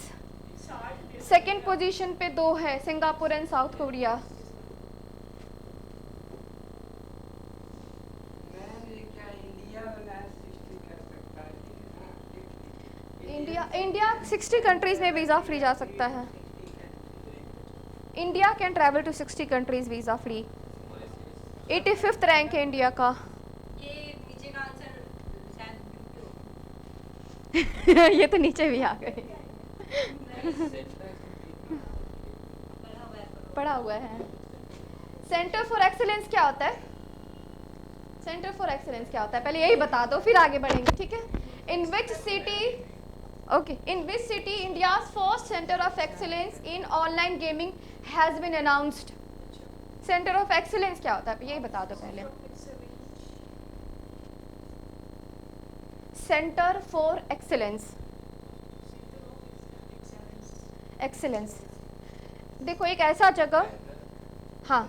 Second position पे 2 है, Singapore and South Korea. India 60 countries में वीज़ा फ्री जा सकता है। India can travel to 60 countries visa free. 85th rank है India का। ये नीचे का आंसर शायद ये तो नीचे भी आ गए। पढ़ा हुआ है। सेंटर फॉर एक्सीलेंस क्या होता है? सेंटर फॉर एक्सीलेंस क्या होता है, पहले यही बता दो, फिर आगे बढ़ेंगे। ठीक है, in which city, okay, in which city India's first centre of excellence in online gaming has been announced. Centre of excellence क्या होता है, यही बता दो पहले। सेंटर फॉर एक्सीलेंस, एक्सीलेंस देखो, एक ऐसा जगह, हाँ,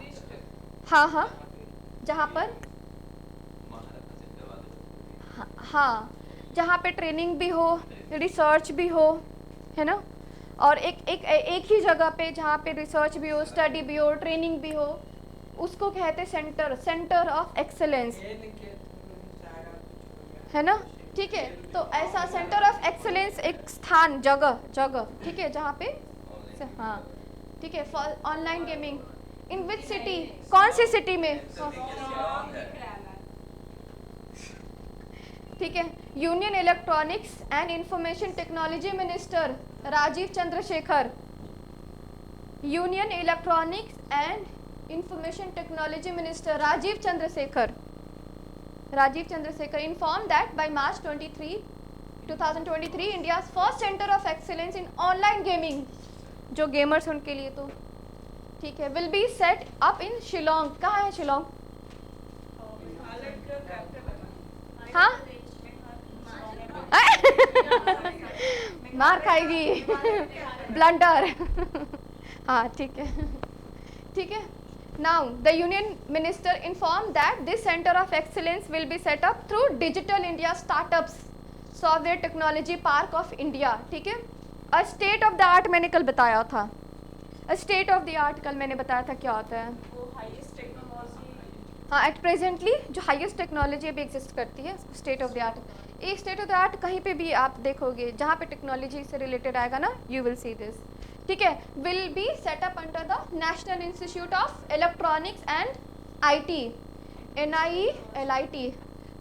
जहाँ पर, हाँ, जहाँ पे ट्रेनिंग भी हो, रिसर्च भी हो, है ना? और एक ही जगह पे जहाँ पे रिसर्च भी हो, स्टडी भी हो, ट्रेनिंग भी हो, उसको कहते हैं सेंटर ऑफ एक्सेलेंस, है ना? ठीक है, तो ऐसा सेंटर ऑफ एक्सेलेंस एक स्थान, जगह, ठीक है, जहाँ पे, हाँ, ठीक है, for online gaming. In which city, कौन सी सिटी में? ठीक है, union electronics and information technology minister Rajeev Chandrasekhar, union electronics and information technology minister Rajeev Chandrasekhar informed that by March 2023 India's first center of excellence in online gaming, जो gamers उनके लिए तो ठीक है, will B set up in Shillong. कहाँ है शिलोंग? हालत का कैप्टन है। हाँ मार खाएगी ब्लंडर हाँ ठीक है, ठीक है। Now the union minister inform that this centre of excellence will be set up through digital India startups software technology park of India. ठीक है, a state of the art मैंने कल बताया था, स्टेट ऑफ द आर्ट कल मैंने बताया था क्या होता है। वो हाईएस्ट टेक्नोलॉजी। हाँ, एट प्रेजेंटली जो हाईएस्ट टेक्नोलॉजी अभी एग्जिस्ट करती है स्टेट ऑफ द आर्ट। एक स्टेट ऑफ द आर्ट कहीं पे भी आप देखोगे जहाँ पे टेक्नोलॉजी से रिलेटेड आएगा ना, यू विल सी दिस। ठीक है, will be set up under the national institute of electronics and IT NIELIT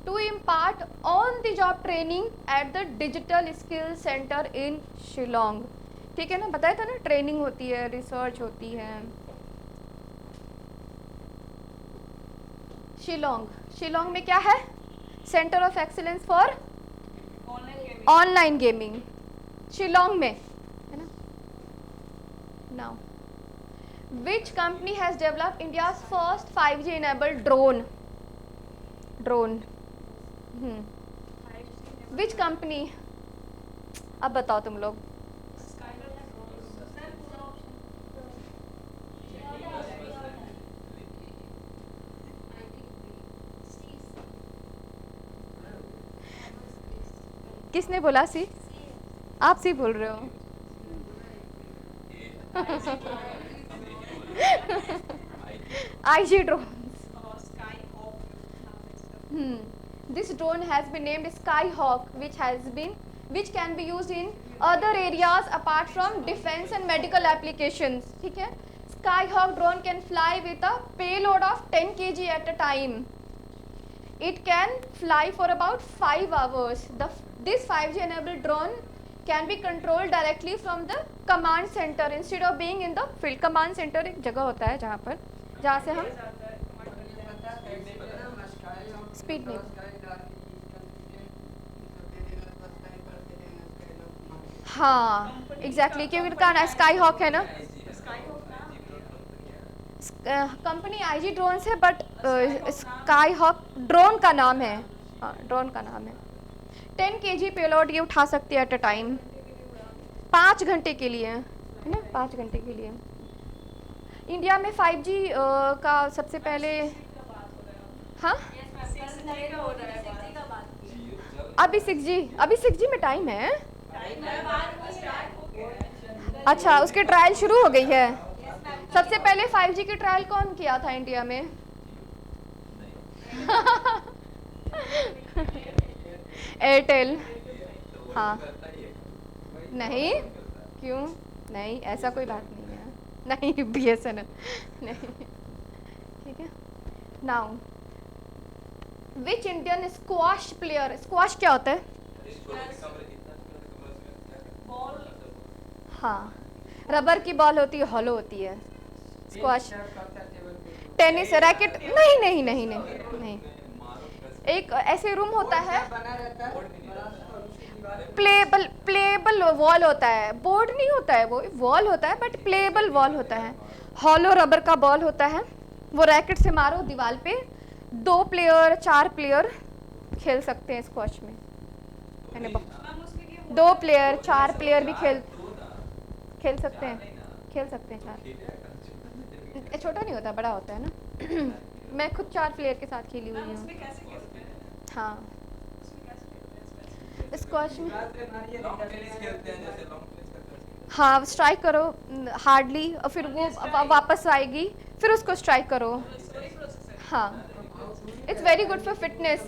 to impart on the job training at the digital skill centre in Shillong. ठीक है ना, बताया था ना, ट्रेनिंग होती है, रिसर्च होती है। शिलोंग, शिलोंग में क्या है? Centre of excellence for online gaming. Online gaming Shillong में है ना। Now which company has developed India's first 5G enabled drone? Which company? अब बताओ तुम लोग। किसने बोला? सी? आप सी बोल रहे हो। IG drone. This drone has been named Skyhawk, which can be used in other areas apart from defense and medical applications. ठीक है, Skyhawk drone can fly with a payload of 10 kg at a time. It can fly for about 5 hours. This 5G enabled drone can be controlled directly from the command center instead of being in the field. Command center एक जगह होता है जहाँ से हम speed नहीं। हाँ exactly, क्योंकि उनका स्काई हॉक है ना, कंपनी IG ड्रोन्स है, बट स्काई हॉक ड्रोन का नाम है। हाँ, ड्रोन का नाम है। 10 kg पेलोड ये उठा सकती है एट अ टाइम, 5 घंटे के लिए, है ना, 5 घंटे के लिए। इंडिया में 5G का सबसे पहले, हाँ अभी 6G में टाइम है। अच्छा, उसके ट्रायल शुरू हो गई है। सबसे पहले 5G की ट्रायल कौन किया था इंडिया में? एयरटेल। हाँ नहीं, क्यों नहीं, ऐसा कोई बात नहीं है, नहीं BSNL नहीं। ठीक है, now which Indian squash player, squash क्या होता है? हाँ, रबर की बॉल होती है, हॉलो होती है। स्क्वाश, टेनिस रैकेट, नहीं नहीं नहीं नहीं नहीं, एक ऐसे रूम होता है, प्लेबल वॉल होता है, बोर्ड नहीं होता है, वो वॉल होता है, बट प्लेबल वॉल होता है। हॉलो रबर का बॉल होता है, वो रैकेट से मारो दीवार पे, 2 प्लेयर 4 प्लेयर खेल सकते हैं स्क्वाश में, यानी 2 प्लेयर 4 प्लेयर भी खेल सकते हैं, खेल सकते हैं 4। छोटा नहीं होता, बड़ा होता है ना। मैं खुद 4 प्लेयर के साथ खेली हुई हूँ। हाँ, स्क्वाश में हाँ स्ट्राइक करो हार्डली, और फिर वो वापस आएगी, फिर उसको स्ट्राइक करो। हाँ, it's very good for fitness.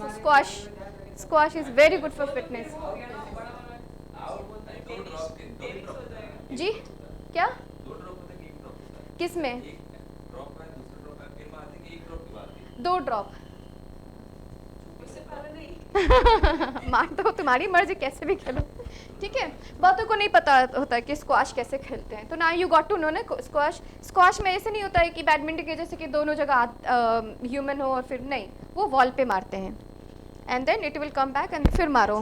Squash is very good for fitness. जी क्या? किस में? 2 ड्रॉप मार दो, तुम्हारी मर्जी, कैसे भी खेलो। ठीक है, बहुतों को नहीं पता होता है कि स्क्वाश कैसे खेलते हैं, तो ना यू गॉट टू नो ना। स्क्वाश में ऐसे नहीं होता है कि बैडमिंटन के जैसे कि दोनों जगह ह्यूमन हो और फिर नहीं, वो वॉल पे मारते हैं and then it will come back and फिर मारो।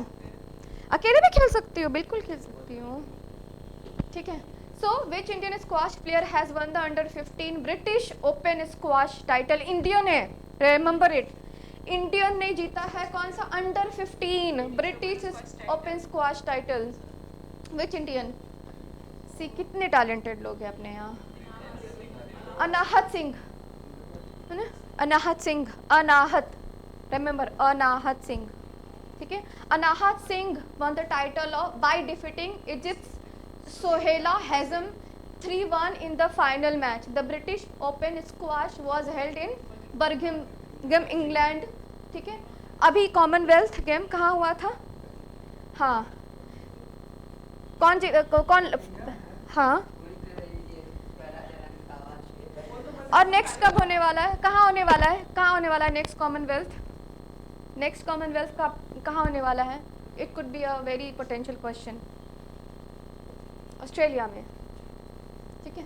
अकेले भी खेल सकती हो, बिल्कुल खेल सकती हो। ठीक है, So, which Indian squash player has won the under 15 British Open squash title? Indian है, remember it. Indian ने जीता है कौन सा under 15 British Open squash title? Which Indian? सी कितने टैलेंटेड लोग हैं अपने यहाँ. अनाहत सिंह है ना, अनाहत सिंह, अनाहत, remember अनाहत सिंह, ठीक है. अनाहत Singh won the title of by defeating Egypt's Sohaila Hazem 3-1 in the final match. The British Open squash was held in Birmingham, England. ठीक है. अभी कॉमनवेल्थ गेम कहाँ हुआ था? हाँ, कौन हाँ, और नेक्स्ट कब होने वाला है? कहाँ होने वाला है? कहाँ होने वाला है नेक्स्ट कॉमनवेल्थ? नेक्स्ट कॉमनवेल्थ का कहाँ होने वाला है? It could be a very potential question. Australia में, ठीक है.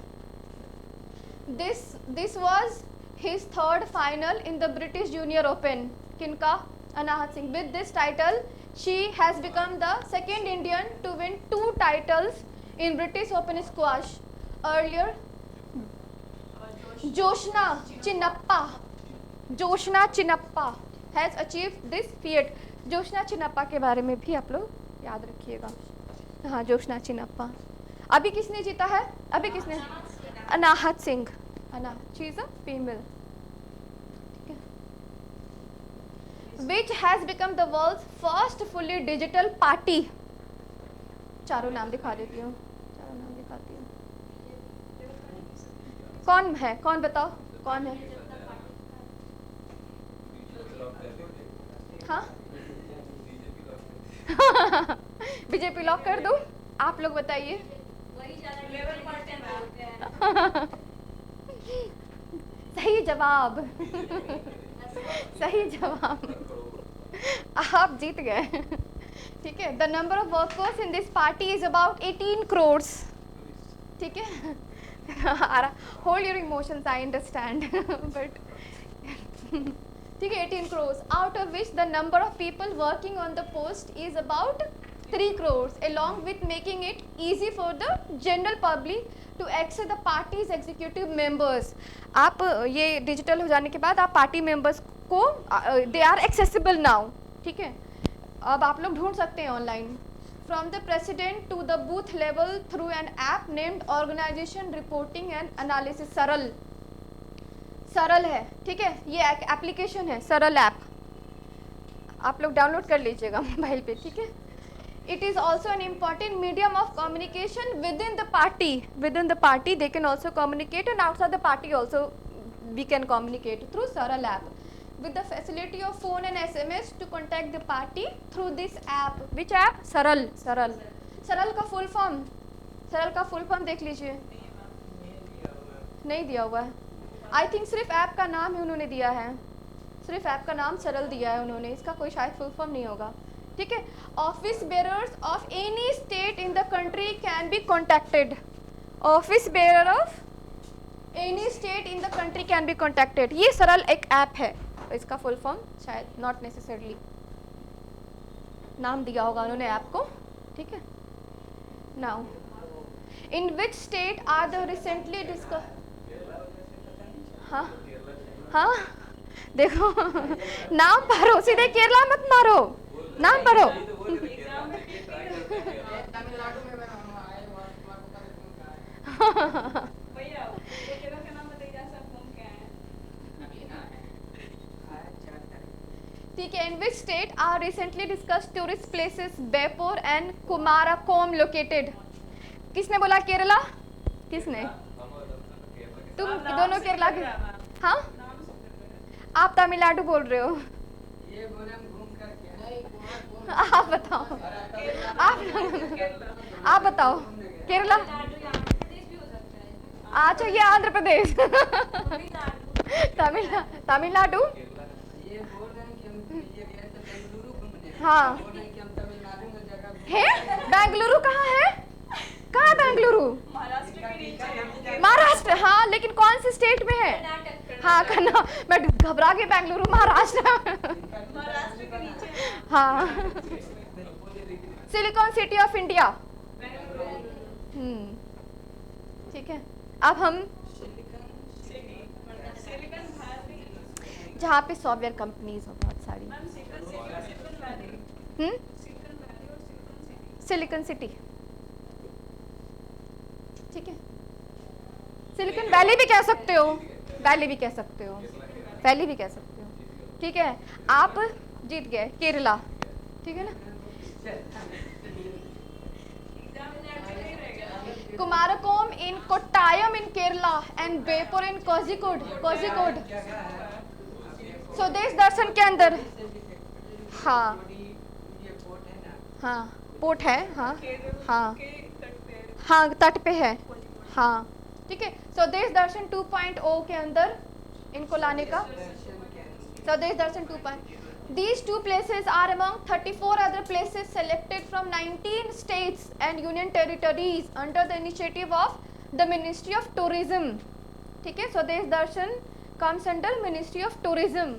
This was his third final in the British junior open. किनका? Anahat Singh. With this title she has become the second Indian to win 2 titles in British Open squash. Earlier, Joshna Chinnappa has achieved this feat. Joshna Chinnappa के बारे में भी आप लोग याद रखिएगा. हाँ, जोशना चिन्नप्पा. अभी किसने जीता है? अभी किसने? Anahat Singh. She is a female. Which has become the world's first fully digital party? चारों नाम दिखा देती हूँ, चारों नाम दिखाती हूँ. कौन है? कौन बताओ कौन है? हाँ बीजेपी लॉक कर दूँ? आप लोग बताइए. वही ज़्यादा लेवल पर बोलते हैं. सही जवाब. सही जवाब, आप जीत गए. ठीक है. The number of workers in this party is about 18 crores. ठीक है. Hold your emotions, I understand, but ठीक है. 18 crores, out of which the number of people working on the post is about 3 crores, along with making it easy for the general public to access the party's executive members. आप ये digital हो जाने के बाद आप party members को they are accessible now. ठीक है. अब आप लोग ढूंढ सकते हैं online. From the president to the booth level through an app named organisation reporting and analysis. Saral है. ठीक है. ये एप्लीकेशन है सरल ऐप, आप लोग डाउनलोड कर लीजिएगा मोबाइल पे. ठीक है. It is also an important medium of communication within the party. Within the party, they can also communicate, and outside the party also we can communicate through Saral app. With the facility of phone and SMS to contact the party through this app. Which app? Saral. Saral. Saral का full form. Saral का full form देख लीजिए. नहीं दिया हुआ है. I think सिर्फ app का नाम ही उन्होंने दिया है. सिर्फ ऐप का नाम सरल दिया है उन्होंने. इसका कोई शायद फुल फॉर्म नहीं होगा. ठीक है. Office bearers of any state in the country can be contacted. Office bearer of any state in the country can be contacted. ये सरल एक ऐप है. इसका फुल फॉर्म शायद नॉट नेसेसरली नाम दिया होगा उन्होंने ऐप को. ठीक है. Now in which state are the recently discuss. हाँ हाँ देखो नाम पढ़ो, सीधे केरला मत मारो, नाम पढ़ो. तमिलनाडु में आए वहाँ भैया वो जगह का नाम बताइए जहाँ से आप घूम के आए हैं. ठीक है. In which state are recently discussed tourist places Beypore and Kumarakom located. किसने बोला केरला? किसने? तुम दोनों केरला के. हाँ नाम सुन आप तमिलनाडु बोल रहे हो. ये बोले हम घूम करके नहीं आप बताओ. आप बताओ. केरला. प्रदेश भी हो सकता है. अच्छा ये आंध्र प्रदेश. तमिलनाडु. ये बोल रहे हैं कि हम ये गए थे बेंगलुरु घूमने. हाँ. बोल रहे हैं कि हम तमिलनाडु में जगह है. बेंगलुरु कहाँ है? कहाँ बेंगलुरु? महाराष्ट्र के नीचे. महाराष्ट्र. हाँ लेकिन कौन से स्टेट में है? कर्नाटक. हाँ करना. मैं घबरा के बेंगलुरु महाराष्ट्र. महाराष्ट्र के नीचे. हाँ. Silicon city of India. Bengaluru. ठीक है, अब हम सिलिकॉन वैली जहाँ पे सॉफ्टवेयर कंपनीज हो बहुत सारी। मैम सिलिकॉन वैली हम्म, सिलिकॉन वैली और सिलिकॉन सिटी सिलिकॉन सिटी, ठीक है, सिलिकॉन वैली भी कह सकते हो, वैली भी कह सकते हो, वैली भी कह सकते हो, ठीक है। आप जीत गए केरला, ठीक है ना। एग्जाम में नहीं रहेगा कुमारकोम इन कोट्टायम इन केरला एंड बेपुर इन कोझिकोड, कोझिकोड स्वदेश दर्शन के अंदर। हाँ ये बोट है ना, हाँ, पोर्ट है, हाँ हाँ के तट पे हाँ, तट पे है, हाँ, ठीक है। स्वदेश दर्शन 2.0 के अंदर इनको लाने का, स्वदेश दर्शन 2.0। These two places are among 34 other places selected from 19 states and union territories under the initiative of the Ministry of Tourism, ठीक है। स्वदेश दर्शन comes under Ministry of Tourism.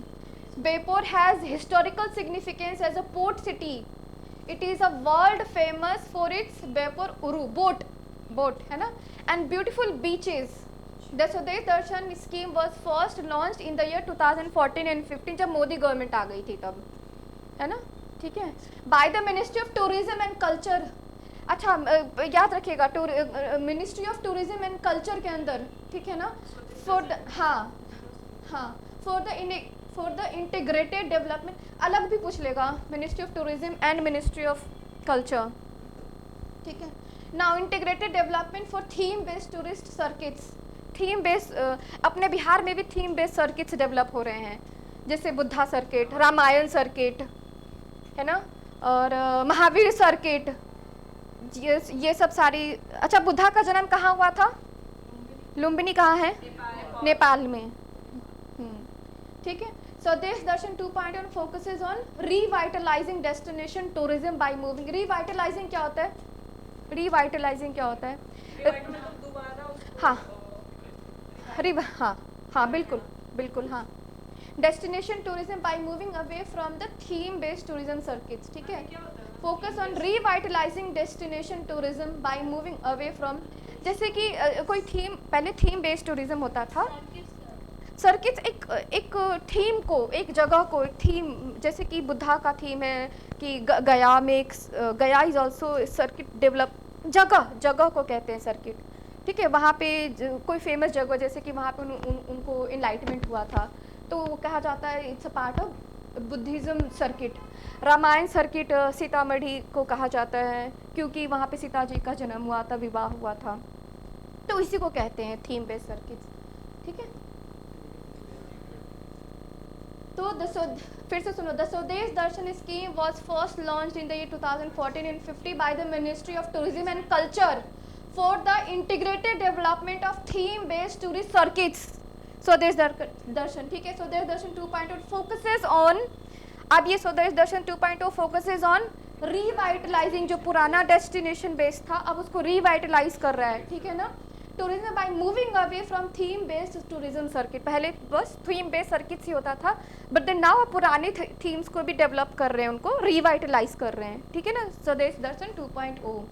Bepur has historical significance as a port city. It is a world famous for its Bepur Uru boat है ना, and beautiful beaches. The Swadesh Darshan scheme was first launched in the year 2014 and 15 जब Modi government आ गई थी तब, है ना, ठीक है। By the Ministry of Tourism and Culture, अच्छा याद रखिएगा, ministry of tourism and culture के अंदर, ठीक है ना, फॉर द, हाँ हाँ, फॉर द इंटीग्रेटेड डेवलपमेंट, अलग भी पूछ लेगा, ministry of tourism and ministry of culture, ठीक है। Now integrated development for theme based tourist circuits, theme based, अपने बिहार में भी थीम बेस्ड सर्किट्स डेवलप हो रहे हैं, जैसे बुद्धा सर्किट, रामायण सर्किट, है ना, और महावीर सर्किट, ये सब सारी। अच्छा, बुद्धा का जन्म कहाँ हुआ था? लुम्बिनी कहाँ है? नेपाल में, ठीक है। स्वदेश दर्शन 2.0 focuses on revitalising destination tourism by moving. Revitalising क्या होता है? रिवाइटलाइजिंग क्या होता है? मतलब दोबारा उसको हाँ हाँ हाँ, बिल्कुल बिल्कुल, हाँ। Destination tourism by moving away from the theme based tourism circuits, ठीक है। Focus on revitalising destination tourism by moving away from, जैसे कि कोई थीम, पहले थीम बेस्ड टूरिज्म होता था, सर्किट्स एक थीम को, एक जगह को, एक थीम, जैसे कि बुद्धा का थीम है कि गया में एक, गया इज ऑल्सो सर्किट डेवलप, जगह को कहते हैं सर्किट, ठीक है। वहाँ पे कोई फेमस जगह, जैसे कि वहाँ पे उनको इनलाइटमेंट हुआ था, तो वो कहा जाता है it's a part of Buddhism circuit. Ramayan circuit Sitamarhi को कहा जाता है क्योंकि वहाँ पे सीता जी का जन्म हुआ था, विवाह हुआ था, तो इसी को कहते हैं थीम बेस्ड सर्किट्स, ठीक है। तो फिर से सुनो, the Swadesh Darshan scheme was first launched in the year 2014 and 50 by the ministry of tourism and culture for the integrated development of theme based tourist circuits. Swadesh Darshan, ठीक है। स्वदेश दर्शन 2.0 फोकसेस ऑन, अब ये स्वदेश दर्शन 2.0 फोकसेस ऑन रिवाइटलाइजिंग, जो पुराना डेस्टिनेशन बेस्ड था अब उसको रिवाइटलाइज कर रहा है, ठीक है ना। Tourism by moving away from theme based tourism circuit, पहले बस थीम बेस्ड सर्किट ही होता था, बट देन नाउ पुराने थीम्स को भी डेवलप कर रहे हैं, उनको रिवाइटलाइज कर रहे हैं, ठीक है ना। स्वदेश दर्शन 2.0,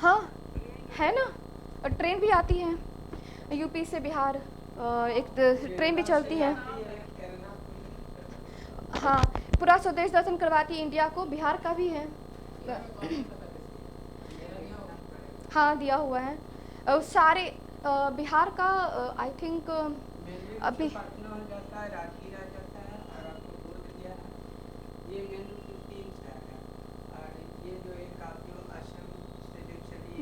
हाँ है ना, और ट्रेन भी आती है यूपी से बिहार, एक ट्रेन भी चलती है, हाँ। पूरा स्वदेश दर्शन करवाती है इंडिया को, बिहार का भी है, हाँ दिया हुआ है, सारे बिहार का आई थिंक अभी पटना हो जाता है, राजगीर आ जाता है, और आपको दूध दिया है, ये मेन 3 शहर है, और ये जो एक आपको असम से जो चली,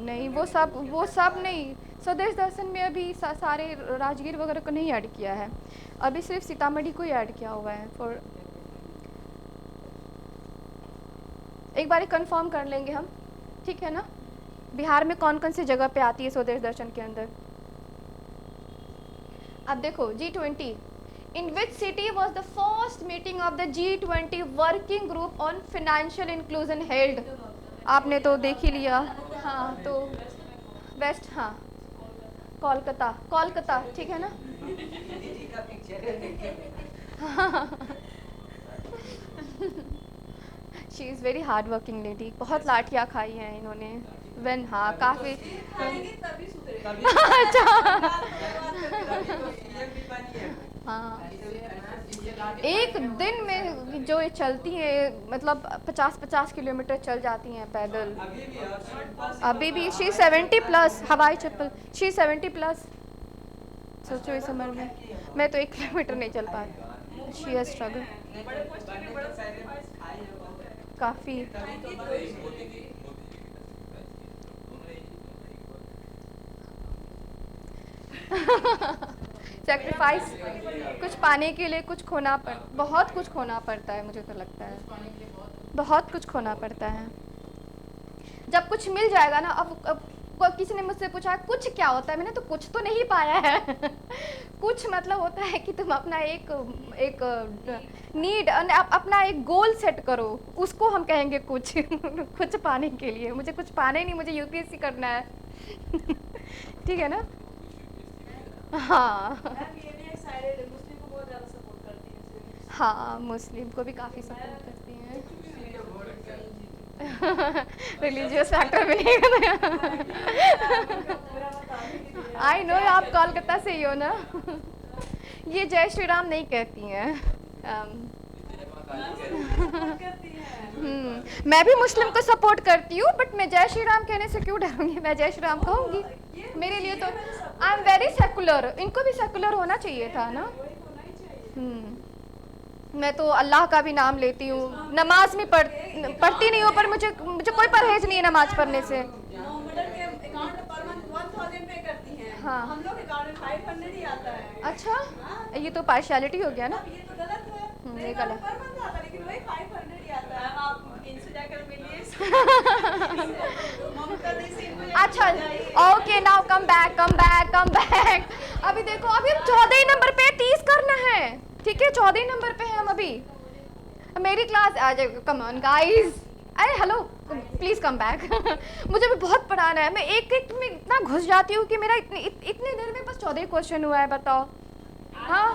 नहीं, वो सब नहीं। स्वदेश दर्शन में अभी सारे राजगीर वगैरह को नहीं ऐड किया है, अभी सिर्फ सीतामढ़ी को ही ऐड किया हुआ है। फॉर एक बार कंफर्म कर लेंगे हम, ठीक है ना, बिहार में कौन कौन सी जगह पे आती है स्वदेश दर्शन के अंदर। अब देखो G20, in which city was the first meeting of the G20 working group on financial inclusion held. आपने तो देख ही लिया, हाँ, तो वेस्ट, हाँ, कोलकाता, ठीक है ना। दीदी का पिक्चर है, she is very hard working lady, बहुत लाठियाँ खाई हैं इन्होंने। वेन हाँ काफ़ी खाएंगे तभी सुधरे। अच्छा तभी तो सीएम भी बनी है वो। हाँ, ऐसे एक दिन में जो ये चलती है मतलब 50-50 किलोमीटर चल जाती हैं पैदल। अभी भी है, अभी भी शी 70+ हवाई चप्पल, शी 70+। सोचो इस उम्र में मैं तो 1 किलोमीटर नहीं चल पाती। शी हैज स्ट्रगल बड़े पोस्ट के बड़ा sacrifice खाई है बहुत। काफ़ी। तभी तो मोदी की मोदी की सेक्रीफाइस कुछ पाने के लिए कुछ खोना बहुत कुछ खोना पड़ता है, मुझे तो लगता है बहुत कुछ खोना पड़ता है। जब कुछ मिल जाएगा ना, अब किसी ने मुझसे पूछा कुछ क्या होता है, मैंने तो कुछ तो नहीं पाया है कुछ मतलब होता है कि तुम अपना एक नीड अपना एक गोल सेट करो, उसको हम कहेंगे कुछ कुछ पाने के लिए। मुझे कुछ पाने नहीं, मुझे यूपीएससी करना है ठीक है ना। हाँ मैम ये भी एक साइड है, मुस्लिम को बहुत ज़्यादा सपोर्ट करती है। हाँ, मुस्लिम को भी काफ़ी सपोर्ट करती हैं। रिलीजियस फैक्टर भी नहीं पूरा बता दीजिए। आई नो, आप कोलकाता से ही हो ना ये जय श्री राम नहीं कहती हैं। सपोर्ट करती है। मैं भी मुस्लिम को सपोर्ट करती हूँ, बट मैं जय श्री राम कहने से क्यों डरूंगी, मैं जय श्री राम कहूँगी। मेरे लिए तो आई एम वेरी सेकुलर, इनको भी सेकुलर होना चाहिए था ना। वही होना ही चाहिए। मैं तो अल्लाह का भी नाम लेती हूँ, नमाज में पढ़ती नहीं हूँ, पर मुझे कोई परहेज नहीं है नमाज पढ़ने से। मोहम्मदन के अकाउंट पर मंथ 1000 पे करती हैं। हाँ। हम लोग अकाउंट में 500 ही आता है। अच्छा, हाँ। ये तो पार्शियलिटी हो गया ना। अब ये तो गलत है। ये मेरे गलत। अकाउंट पर मंथ आता है, लेकिन वही 500 ही आता है। आप इनसे जाकर मिलिए। ममता दी से इनको जाकर अच्छा मिलाइए। Okay, now come back. अभी देखो, अभी हम 14 ही नंबर पे 30 करना है, ठीक है 14 ही नंबर पे है हम अभी। मेरी क्लास आ जाए, कम ऑन गाइस, अरे हेलो प्लीज कम बैक मुझे भी बहुत पढ़ाना है। मैं एक में इतना घुस जाती हूँ कि मेरा इतने देर में बस 14 क्वेश्चन हुआ है, बताओ। हाँ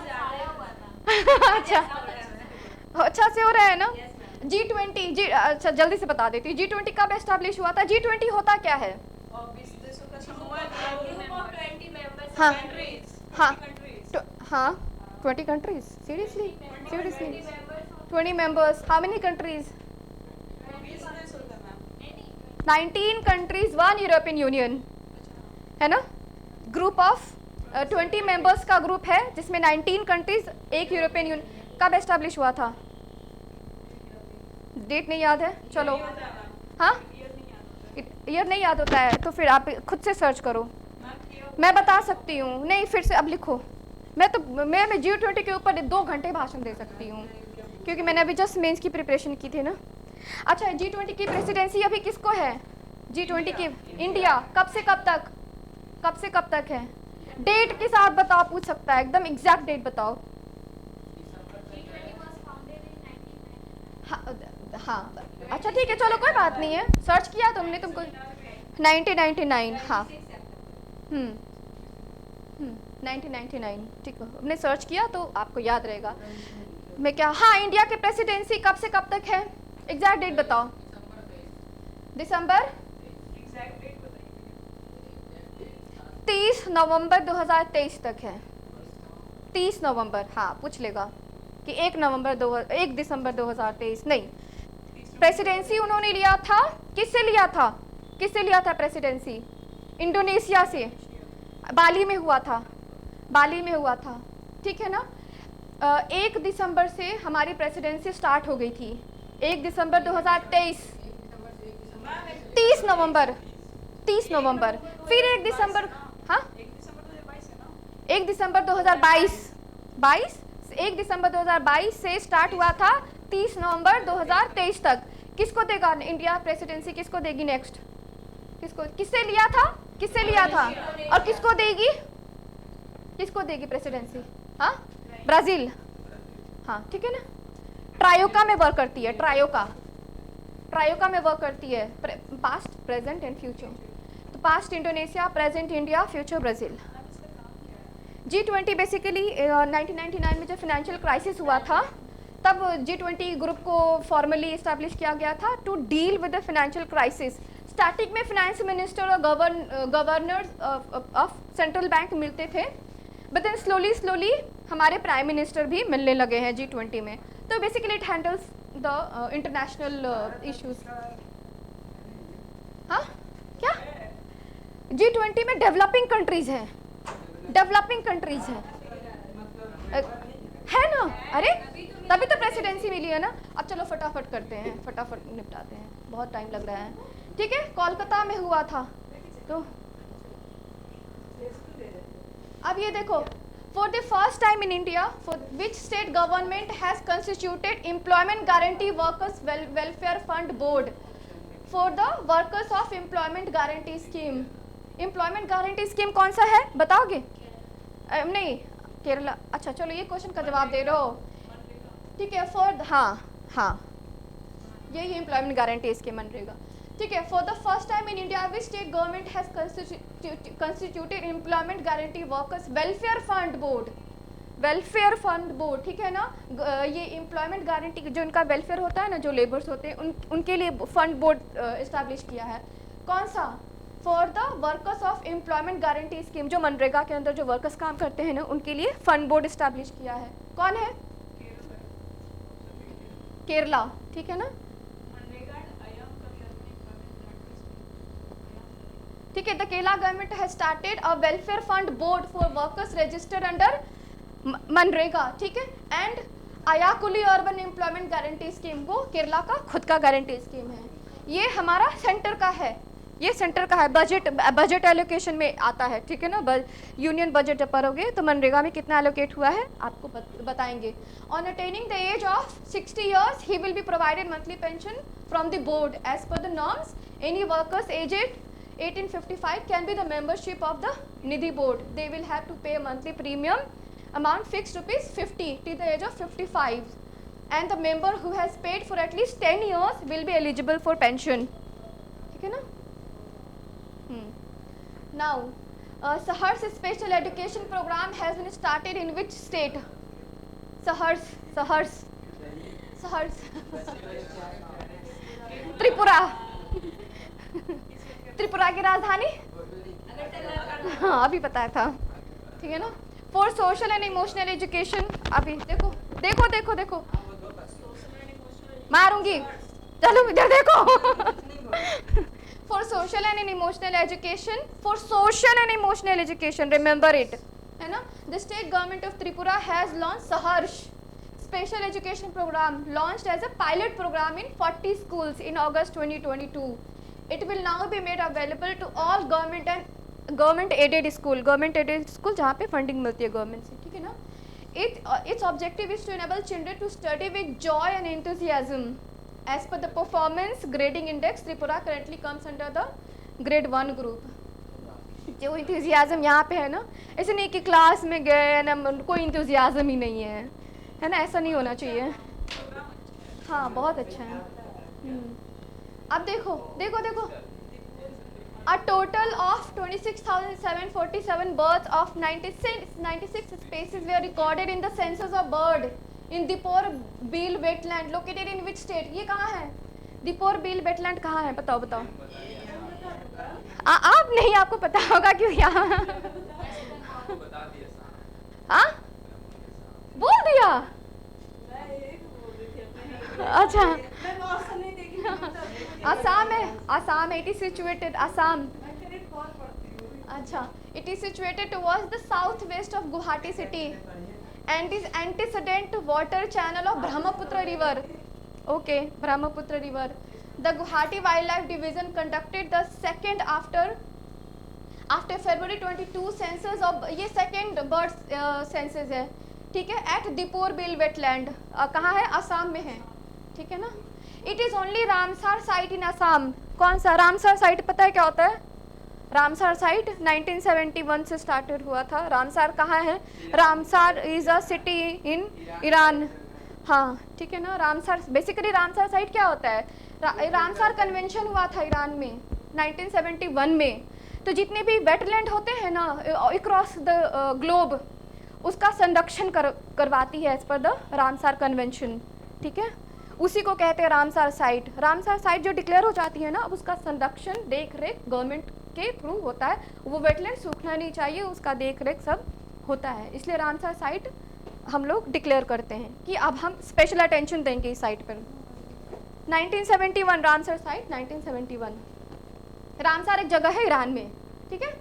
अच्छा से हो रहा है ना। G20 अच्छा जल्दी से बता देती हूँ, G20 कब एस्टैब्लिश हुआ था? G20 होता क्या है? और 20 देशों का समूह है, ग्रुप ऑफ 20 मेंबर्स हाँ। कंट्रीज। हाँ। 20 countries। हाँ 20 countries, seriously 20 members, how many countries? 20 देशों का मैम। 19 कंट्रीज 1 यूरोपियन यूनियन, है ना। ग्रुप ऑफ 20 मेंबर्स का ग्रुप है जिसमें 19 कंट्रीज, एक यूरोपियन यूनियन। कब एस्टैब्लिश हुआ था? डेट नहीं याद है, चलो। ये होता है मैम। हाँ, ये नहीं आता है। ईयर नहीं याद होता है तो फिर आप खुद से सर्च करो, मैम ये मैं बता सकती हूँ। नहीं फिर से अब लिखो, मैं G20 के ऊपर 2 घंटे भाषण दे सकती हूँ, क्योंकि मैंने अभी जस्ट मेंस की प्रिपरेशन की थी ना। अच्छा, G20 की प्रेसिडेंसी अभी किसको है? G20 की इंडिया कब से कब तक है? डेट के साथ बताओ, पूछ सकता है, एकदम एग्जैक्ट डेट बताओ। हाँ अच्छा ठीक है, चलो कोई बात नहीं है, सर्च किया तुमने, तुमको 1999, हाँ 1999, ठीक है, हमने सर्च किया तो आपको याद रहेगा। मैं क्या, हाँ इंडिया की प्रेसिडेंसी कब से कब तक है? एग्जैक्ट डेट बताओ। दिसंबर एग्जैक्ट डेट बताइए। 30 नवंबर 2023 तक है। 30 नवंबर, हाँ पूछ लेगा कि 1 दिसंबर 2023 नहीं। प्रेसिडेंसी उन्होंने लिया था, किससे लिया था प्रेसिडेंसी? इंडोनेशिया से, बाली में हुआ था, ठीक है ना। 1 दिसंबर से हमारी प्रेसिडेंसी स्टार्ट हो गई थी, 1 दिसंबर 2023। 30 नवंबर, फिर 1 दिसंबर, हाँ 1 दिसंबर 2022 है ना। 1 दिसंबर 2022, 1 दिसंबर 2022 से स्टार्ट हुआ था 30 नवंबर 2023 तक। किसको देगा इंडिया प्रेसिडेंसी, किसको देगी नेक्स्ट? किससे लिया था और किसको देगी प्रेसिडेंसी? हाँ ब्राज़ील, हाँ ठीक है ना। ट्रायोका में वर्क करती है, ट्रायोका में वर्क करती है, पास्ट प्रेजेंट एंड फ्यूचर। तो past Indonesia, present India, future Brazil. G20 basically 1999 में जब फाइनेंशियल क्राइसिस हुआ था तब G20 ग्रुप को फॉर्मली इस्टेब्लिश किया गया था to deal with the financial crisis. Starting में फाइनेंस मिनिस्टर और गवर्नर्स ऑफ सेंट्रल बैंक मिलते थे, बट देन स्लोली हमारे प्राइम मिनिस्टर भी मिलने लगे हैं G20 में। तो basically it handles the international issues. हाँ क्या G20 में डेवलपिंग कंट्रीज हैं, डेवलपिंग कंट्रीज हैं, है ना? अरे तभी तो प्रेसिडेंसी मिली है ना। अब चलो फटाफट करते हैं, फटाफट निपटाते हैं, बहुत टाइम लग रहा है। ठीक है, कोलकाता में हुआ था। तो अब ये देखो, for the first time in India, for which state government has constituted employment guarantee workers welfare fund board for the workers of employment guarantee scheme. Employment guarantee scheme कौन सा है बताओगे? नहीं, केरला। अच्छा चलो, ये क्वेश्चन का जवाब दे रहे हो, ठीक है। फॉर हाँ यही एम्प्लॉयमेंट गारंटी स्कीम मनरेगा, ठीक है। For the first time in India which state government has constituted employment guarantee workers welfare fund board, welfare fund board, ठीक है ना। ये एम्प्लॉयमेंट गारंटी जो इनका वेलफेयर होता है ना, जो लेबर्स होते हैं उनके लिए फंड बोर्ड इस्टेब्लिश किया है। कौन सा? For the workers of employment guarantee scheme, जो मनरेगा के अंदर जो वर्कर्स काम करते हैं ना, उनके लिए फंड बोर्ड इस्टेब्लिश किया है। कौन है? केरला, ठीक है ना, ठीक है। The Kerala government has started a welfare fund board for workers registered under मनरेगा, ठीक है। And Ayyankali urban employment guarantee scheme, वो केरला का खुद का गारंटी स्कीम है। ये हमारा सेंटर का है, ये सेंटर का है। बजट एलोकेशन में आता है, ठीक है ना। यूनियन बजट जब पढ़ोगे तो मनरेगा में कितना एलोकेट हुआ है आपको बताएंगे। On attaining the age of 60 years he will be provided monthly pension from the board as per the norms. Any workers aged 1855 can be the membership of the Nidhi board. They will have to pay a monthly premium amount fixed ₹50 till the age of 55, and the member who has paid for at least 10 years will be eligible for pension. ठीक है ना? Now, Sahars special education program has been started in which state? Sahars. Tripura की राजधानी? हाँ अभी बताया था, ठीक है ना। For social and emotional education, अभी देखो मारूंगी, चलो इधर देखो। For social and emotional education, remember it, है ना। The state government of Tripura has launch Saharsh special education program, launched as a pilot program in 40 schools in August 2022. It will now be made available to all government aided school जहाँ पे funding मिलती है government से, ठीक है ना। Its objective is to enable children to study with joy and enthusiasm. As per the performance grading index, Tripura currently comes under the grade 1 group. जो enthusiasm यहाँ पे है ना, ऐसे नहीं कि क्लास में गए ना कोई enthusiasm ही नहीं है ना, ऐसा नहीं होना चाहिए। हाँ बहुत अच्छा है। अब देखो a total of 26,747 births of 96 species were recorded in the census of bird in Dipor Beal wetland located in which state? ये कहाँ है? Dipor Beal wetland कहाँ है? बताओ आप नहीं, आपको पता होगा क्यों यहाँ। हाँ बोल दिया, अच्छा। आसाम है, it is situated, Assam, अच्छा, it is situated towards the southwest of Guwahati city and is antecedent water channel of Brahmaputra river. Okay, Brahmaputra river. The Guwahati Wildlife Division conducted the second after February 22 census of, ये second bird census है, ठीक है, at Dipor Beal wetland, कहाँ है? असम में है, ठीक है ना। It is only Ramsar site in Assam. कौन सा रामसार साइट पता है क्या होता है? रामसार साइट 1971 से स्टार्टेड हुआ था। रामसार कहाँ है? Ramsar is a city in Iran, हाँ ठीक है ना। रामसार बेसिकली रामसार साइट क्या होता है? रामसार कन्वेंशन हुआ था ईरान में 1971 में। तो जितने भी वेटलैंड होते हैं ना अक्रॉस द ग्लोब, उसका संरक्षण करवाती है as per the Ramsar convention, ठीक है, उसी को कहते हैं रामसार साइट। रामसार साइट जो डिक्लेयर हो जाती है ना, अब उसका संरक्षण देख रेख गवर्नमेंट के थ्रू होता है, वो वेटलैंड सूखना नहीं चाहिए, उसका देख रेख सब होता है, इसलिए रामसार साइट हम लोग डिक्लेयर करते हैं कि अब हम स्पेशल अटेंशन देंगे इस साइट पर। 1971 रामसर साइट 1971। रामसार एक जगह है ईरान में, ठीक है।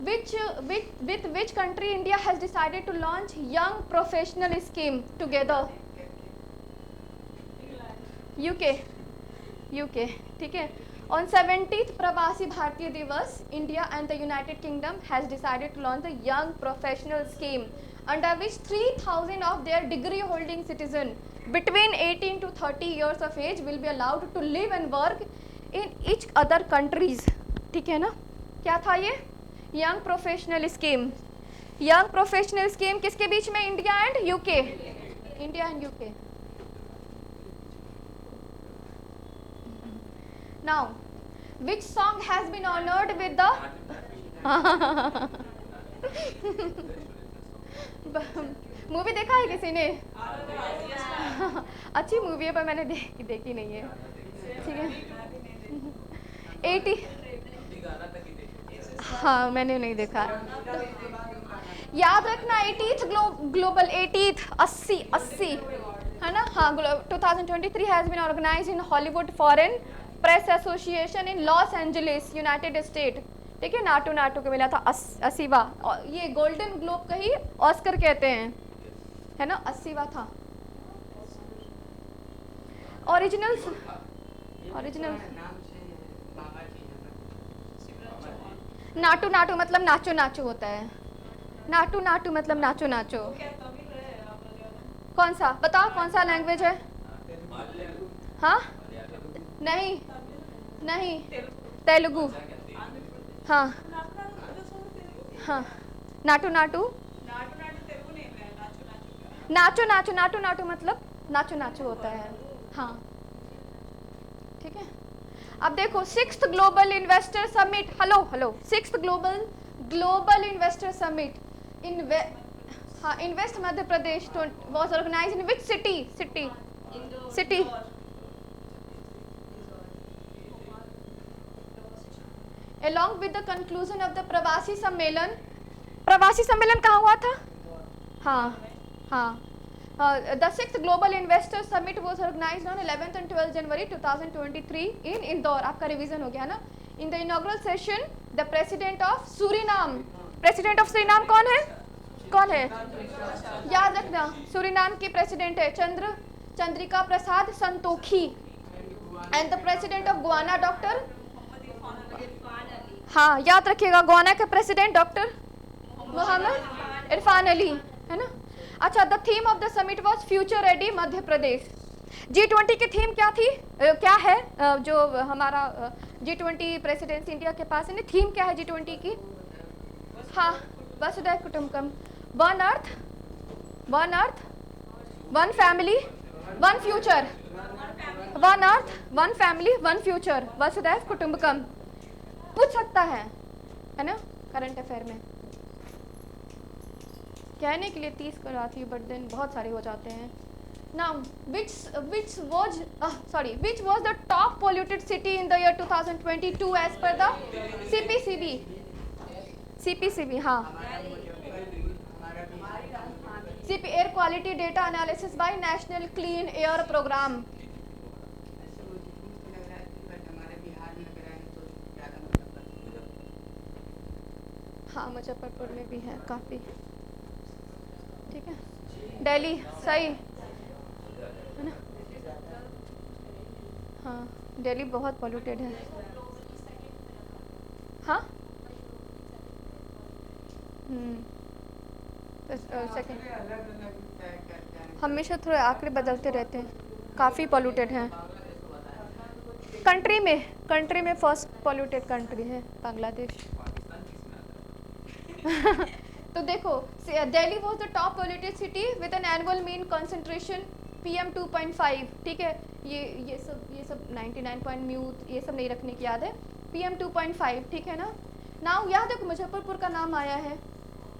with which country India has decided to launch young professional scheme together? UK, ठीक है। On 70th प्रवासी भारतीय दिवस, India and the United Kingdom has decided to launch the young professional scheme under which 3,000 of their degree holding citizen between 18 to 30 years of age will be allowed to live and work in each other countries, ठीक है ना। क्या था ये young professional scheme? Young professional scheme किसके बीच में? India and UK, India and UK. Now which song has been honoured with the movie देखा है किसी ने? अच्छी मूवी है पर मैंने देखी नहीं है, ठीक है। 80 हाँ मैंने नहीं देखा। याद रखना 80th ग्लोबल 80th 80 है ना। हाँ 2023 has been organised in Hollywood Foreign Press Association in Los Angeles United State, ठीक है। नाटो को मिला था 80वां, ये गोल्डन ग्लोब का ही ऑस्कर कहते हैं, है ना। 80वां था। ओरिजिनल नाटू मतलब नाचो नाचो होता है। नाटू मतलब नाचो नाचो। कौन सा बताओ, कौन सा लैंग्वेज है? हाँ नहीं तेलुगु। हाँ नाटू नाचो मतलब नाचो नाचो होता है, हाँ ठीक है। अब देखो 6th global investor summit, hello 6th global investor summit invest Madhya Pradesh was organised in which city? Along with the conclusion of the प्रवासी सम्मेलन कहाँ हुआ था? हाँ the 6th Global Investor Summit was organized on 11th and 12th January 2023 in Indore। आपका revision हो गया ना। In the inaugural session, the President of Suriname कौन है? याद रखना, सूरीनाम की प्रेसिडेंट है Chandrika Prasad Santokhi, and the president of Guyana doctor, हाँ याद रखिएगा, गुआना के प्रेसिडेंट डॉक्टर मोहम्मद इरफान अली, है ना। अच्छा, the theme of the summit was future ready Madhya Pradesh. G20 की थीम क्या है? जो हमारा G20 प्रेसिडेंसी इंडिया के पास है ना, थीम क्या है G20 की? हाँ, Vasudhaiva Kutumbakam, one earth one family one future, one earth one family one future, Vasudhaiva Kutumbakam पूछ सकता है ना करंट अफेयर में। कहने के लिए 30 कराती बट देन बहुत सारे हो जाते हैं। Now, which was the top polluted city in the year 2022 as per the CPCB, हाँ, Air Quality Data Analysis by National Clean Air Program। हाँ मुजफ्फरपुर में भी है काफ़ी, ठीक है। दिल्ली सही है ना, हाँ दिल्ली बहुत पॉल्यूटेड है। हाँ सेकंड हमेशा थोड़े आंकड़े बदलते रहते हैं, काफ़ी पॉल्यूटेड हैं। कंट्री में फर्स्ट पॉल्यूटेड कंट्री है बांग्लादेश। तो देखो, Delhi was the top polluted city with an annual mean concentration PM 2.5, ठीक है। ये सब 99 ये सब नहीं रखने की याद है, PM 2.5, ठीक है ना। नाउ याद देखो मुजफ्फरपुर का नाम आया है,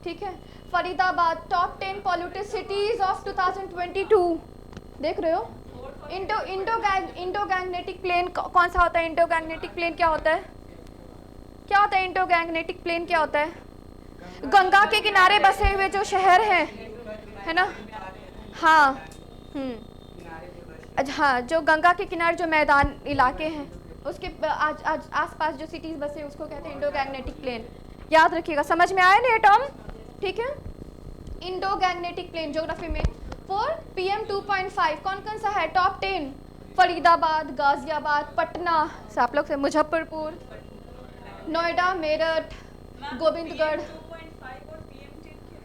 ठीक है। Faridabad top 10 polluted cities of 2022, देख रहे हो? इंडोगैंगनेटिक प्लेन कौन सा होता है? इंडोगैंगनेटिक प्लेन क्या होता है? क्या होता है इंडोगैंगनेटिक प्लेन? क्या होता है? गंगा के किनारे बसे हुए जो शहर हैं, है ना? हाँ, किनारे पे बस अच्छा, हाँ, जो गंगा के किनारे जो मैदान इलाके हैं उसके आज आज आसपास जो सिटीज बसे उसको कहते हैं इंडोगैंगनेटिक प्लेन। याद रखिएगा, समझ में आया ना ये टर्म? ठीक है, इंडोगैंगनेटिक प्लेन ज्योग्राफी में। फॉर PM 2.5 कौन कौन सा है? टॉप 10 फरीदाबाद, गाजियाबाद, पटना से आप लोग से, मुजफ्फरपुर, नोएडा, मेरठ, गोविंदगढ़, 2.5 और PM10 क्या है?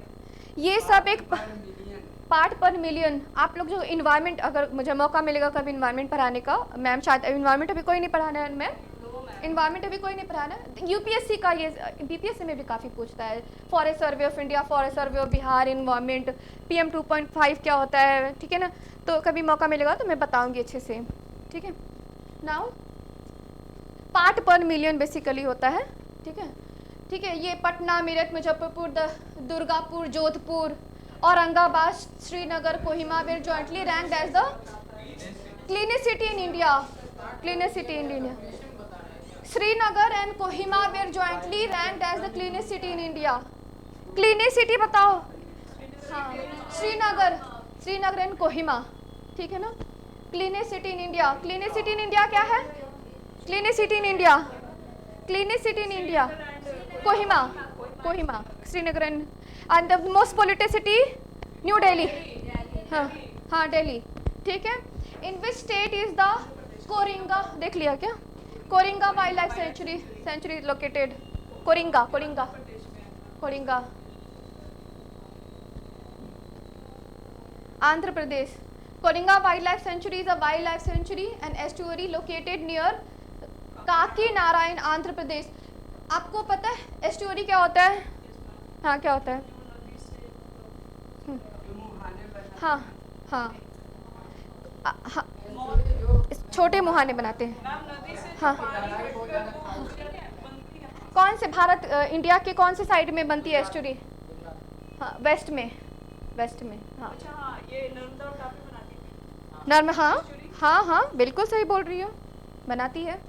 ये सब एक मिलियन पार्ट पर मिलियन। आप लोग जो इन्वायरमेंट, अगर मुझे मौका मिलेगा कभी इन्वायरमेंट पढ़ाने का, मैम शायद इन्वायरमेंट अभी कोई नहीं पढ़ाना है, मैं इन्वायरमेंट अभी कोई नहीं पढ़ाना। UPSC का ये BPSC में भी काफ़ी पूछता है। Forest survey of India, forest survey of Bihar, environment, PM 2.5 क्या होता है, ठीक है ना? तो कभी मौका मिलेगा तो मैं बताऊंगी अच्छे से, ठीक है? Now part per million basically होता है, ठीक है? ठीक है, ये Patna, Meerut, Muzaffarpur, Durgapur, Jodhpur, Aurangabad, Srinagar, Kohima were jointly ranked as the cleanest city in India. Cleanest city in India. Srinagar and Kohima were jointly ranked as the cleanest city in India. Cleanest city बताओ? हाँ, श्रीनगर एंड कोहिमा, ठीक है ना? Cleanest city in India. Cleanest city in India क्या है? Cleanest city in India, cleanest city in India Kohima, Srinagar and the most polluted city New Delhi. हाँ, दिल्ली, ठीक है। In which state is the Coringa, देख लिया क्या? Coringa wildlife sanctuary located. Coringa Andhra Pradesh. Coringa wildlife sanctuary is a wildlife sanctuary and estuary located near Kakinada, Andhra Pradesh. आपको पता है estuary क्या होता है? हाँ, क्या होता है? हाँ हाँ हाँ, छोटे मुहाने बनाते हैं। मैम नदी से हाँ। पानी बढ़कर वो बनती है। कौन से भारत इंडिया के कौन से साइड में बनती है एस्टुअरी? हाँ, वेस्ट में हाँ। अच्छा हाँ, ये नर्मदा और तापी बनाती है। हाँ, बिल्कुल सही बोल रही हो, बनाती है।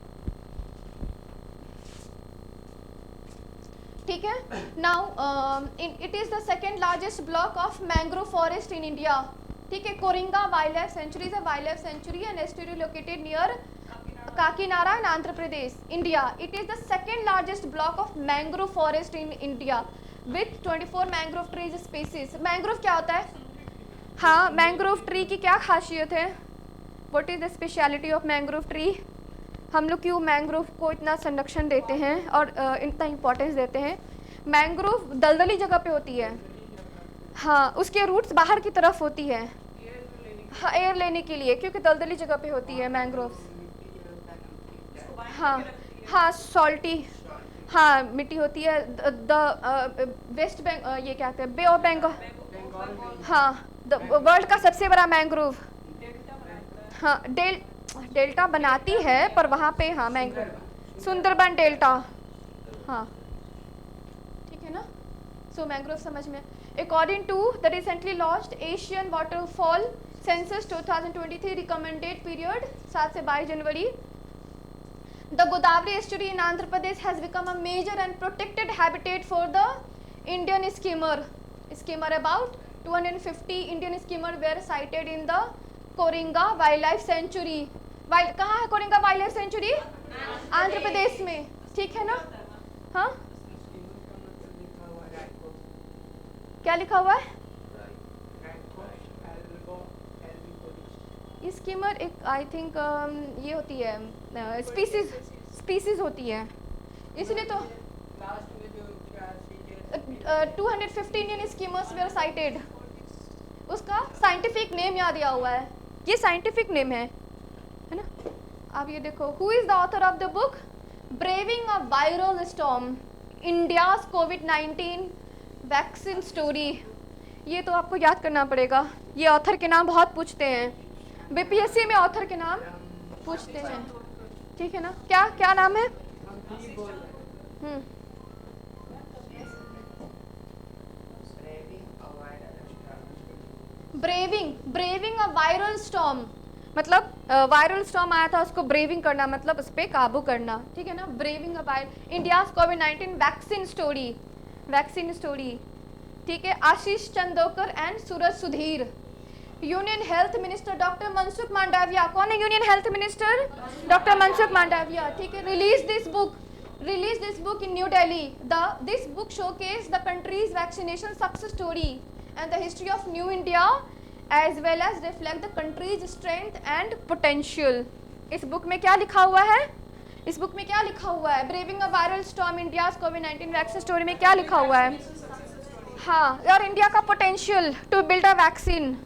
ठीक है। Now it is the second largest block of mangrove forest in India. ठीक है, Coringa wildlife sanctuary is a wildlife sanctuary and estuary located near Kakinada in Andhra Pradesh, India. It is the second largest block of mangrove forest in India with 24 mangrove trees species. Mangrove क्या होता है? हाँ, mangrove tree की क्या खासियत है? What is the speciality of mangrove tree? हम लोग क्यों मैंग्रोव को इतना संरक्षण देते हैं और इतना इम्पोर्टेंस देते हैं? मैंग्रोव दलदली जगह पे होती है. हाँ, उसके रूट्स बाहर की तरफ होती है. हाँ, एयर लेने के लिए, क्योंकि दलदली जगह पे होती है मैंग्रोव. हाँ, सॉल्टी, हाँ, मिट्टी होती है. द वेस्ट ये क्या कहते हैं, बे ऑफ बंगाल. हाँ, वर्ल्ड का सबसे बड़ा मैंग्रोव. हाँ, डेल्टा बनाती है, पर वहाँ पे हाँ मैंग्रोव, सुंदरबन डेल्टा. हाँ, ठीक है ना. सो मैंग्रोव समझ में. According to the recently launched Asian waterfall census 2023 recommended period 7 से 22 जनवरी, the Godavari estuary in Andhra Pradesh has become a major and protected habitat for the Indian skimmer. About 250 Indian skimmer were sighted in the Koringa Wildlife Sanctuary. कहाँ है Coringa wildlife sanctuary? Andhra Pradesh में. ठीक है ना. हाँ, क्या लिखा हुआ है? स्कीमर एक आई थिंक ये होती है, स्पीसीज होती है, इसलिए तो 250 इंडियन स्कीमर्स वेयर साइटेड. उसका साइंटिफिक नेम यहाँ दिया हुआ है, ये साइंटिफिक नेम है ना. आप ये देखो, who is the author of the book braving a viral storm, India's कोविड-19 वैक्सीन स्टोरी. ये तो आपको याद करना पड़ेगा. ये ऑथर के नाम बहुत पूछते हैं, बीपीएससी में ऑथर के नाम पूछते हैं. ठीक है ना. क्या नाम है? ब्रेविंग अ वायरल स्टॉर्म, मतलब वायरल स्टॉर्म आया था, उसको ब्रेविंग करना मतलब उस पर काबू करना, ठीक है ना। ब्रेविंग अ वायरल, इंडियाज कोविड-19 वैक्सीन स्टोरी, ठीक है। Ashish Chandorkar and Sooraj Sudhir. Union health minister doctor Mansukh Mandaviya, कौन है union health minister? Doctor Mansukh Mandaviya, ठीक है। Release this book in New Delhi. This book showcased the country's vaccination success story and the history of New India, as well as reflect the country's strength and potential. इस book में क्या लिखा हुआ है? इस book में क्या लिखा हुआ है? Braving a viral storm, India's कोविड-19 वैक्सीन स्टोरी में क्या लिखा हुआ है? हाँ, और इंडिया का potential to build a vaccine.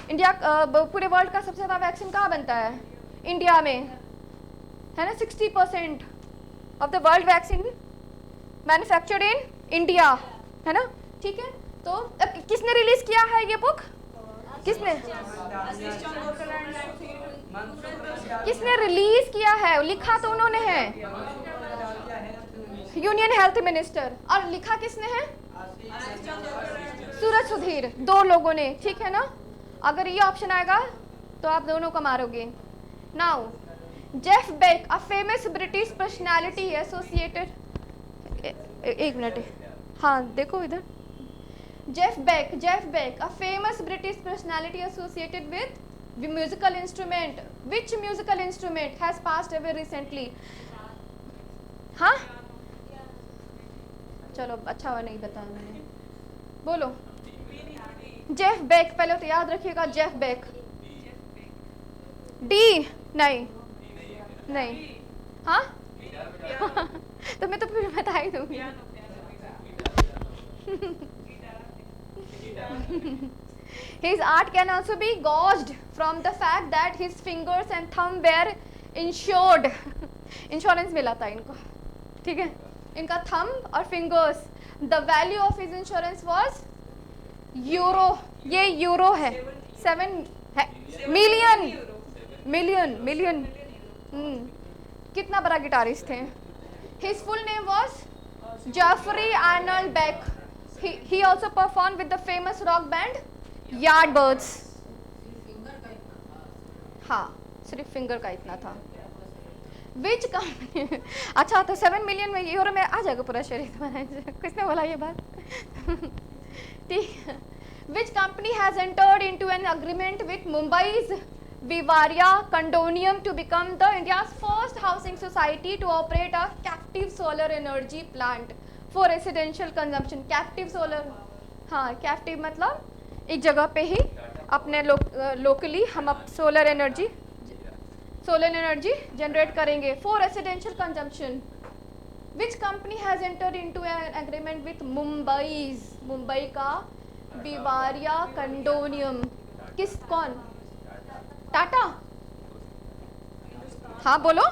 India पूरे वर्ल्ड का सबसे ज़्यादा वैक्सीन कहाँ बनता है? इंडिया में, है ना। 60% of the world vaccine manufactured in India, है ना, ठीक है। तो अब किसने रिलीज किया है ये बुक? किसने रिलीज किया है? लिखा तो उन्होंने है, यूनियन हेल्थ मिनिस्टर, और लिखा किसने है? सूरज सुधीर, 2 लोगों ने, ठीक है ना। अगर ये ऑप्शन आएगा तो आप दोनों को मारोगे। Now Jeff Beck, a famous British personality associated, एक मिनट, हाँ देखो इधर। Jeff Beck, a famous British personality associated with musical instrument, which musical instrument has passed away recently? हाँ चलो, अच्छा हुआ नहीं बताया मैंने, बोलो। जेफ बेक, पहले तो याद रखिएगा, जेफ बेक। डी नहीं, हाँ तो मैं तो फिर बता ही दूंगी। His art can also be gauged from the fact that his fingers and thumb were insured. Insurance मिला था इनको, ठीक है। इनका थंब और fingers, the value of his insurance was euro, ये यूरो है, 7 मिलियन। कितना बड़ा गिटारिस्ट थे। His full name was Jeffrey Arnold Beck. He also perform with the famous rock band Yardbirds. हाँ, सिर्फ फिंगर का इतना था। विच कंपनी अच्छा, तो 7 मिलियन में यूरो में आ जाएगा पूरा शरीर तुम्हारा। किसने बोला ये बात? ठीक है। Which company has entered into an agreement with Mumbai's Vivaria Condominium to become the India's first housing society to operate a captive solar energy plant for residential consumption? Captive solar, हाँ, captive मतलब एक जगह पे ही अपने locally हम solar energy generate करेंगे for residential consumption. Which company has entered into an agreement with Mumbai का विवारिया condominium? कौन? टाटा? हाँ बोलो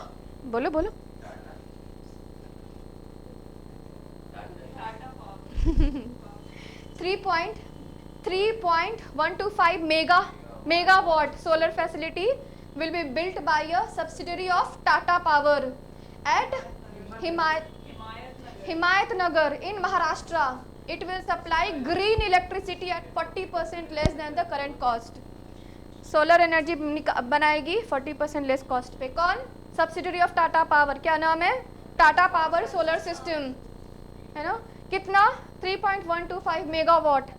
3.125 megawatt solar facility will be built by a subsidiary of Tata Power at Himayatnagar in Maharashtra. It will supply green electricity at 40% less than the current cost. Solar energy बनाएगी 40% less cost पे। कौन? Subsidiary of Tata power. क्या नाम है? Tata power solar system, है ना। कितना? 3.125 megawatt.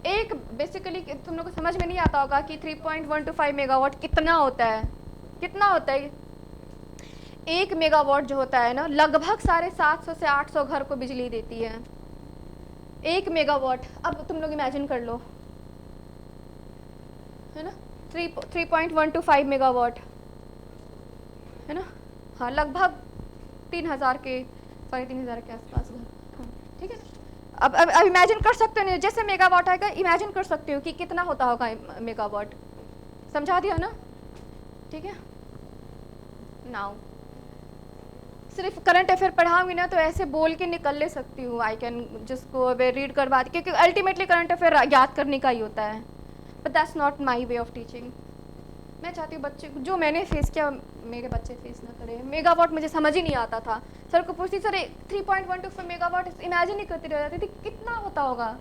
एक बेसिकली तुम लोग को समझ में नहीं आता होगा कि 3.125 मेगावाट कितना होता है। कितना होता है? 1 मेगावाट जो होता है ना, लगभग 750 से 800 घर को बिजली देती है। 1 मेगावाट, अब तुम लोग इमेजिन कर लो, है ना। 3.125 मेगावाट, है ना। हाँ, लगभग 3,000 के 3,500 के आसपास घर। हाँ, ठीक है ना। अब इमेजिन कर सकते हो, जैसे मेगावाट आएगा इमेजिन कर सकते हो कि कितना होता होगा मेगावाट। समझा दिया ना, ठीक है। नाउ सिर्फ करंट अफेयर पढ़ाऊंगी ना तो ऐसे बोल के निकल ले सकती हूँ। आई कैन जिसको रीड करवा, क्योंकि अल्टीमेटली करंट अफेयर याद करने का ही होता है। But that's not my way of teaching. मैं चाहती हूँ बच्चे जो मैंने फेस किया मेरे बच्चे फेस ना करें। मेगावाट मुझे समझ ही नहीं आता था। सर को पूछती, सर 3.125 मेगावाट इमेजिन ही करती रह जाती थी, कितना होता होगा।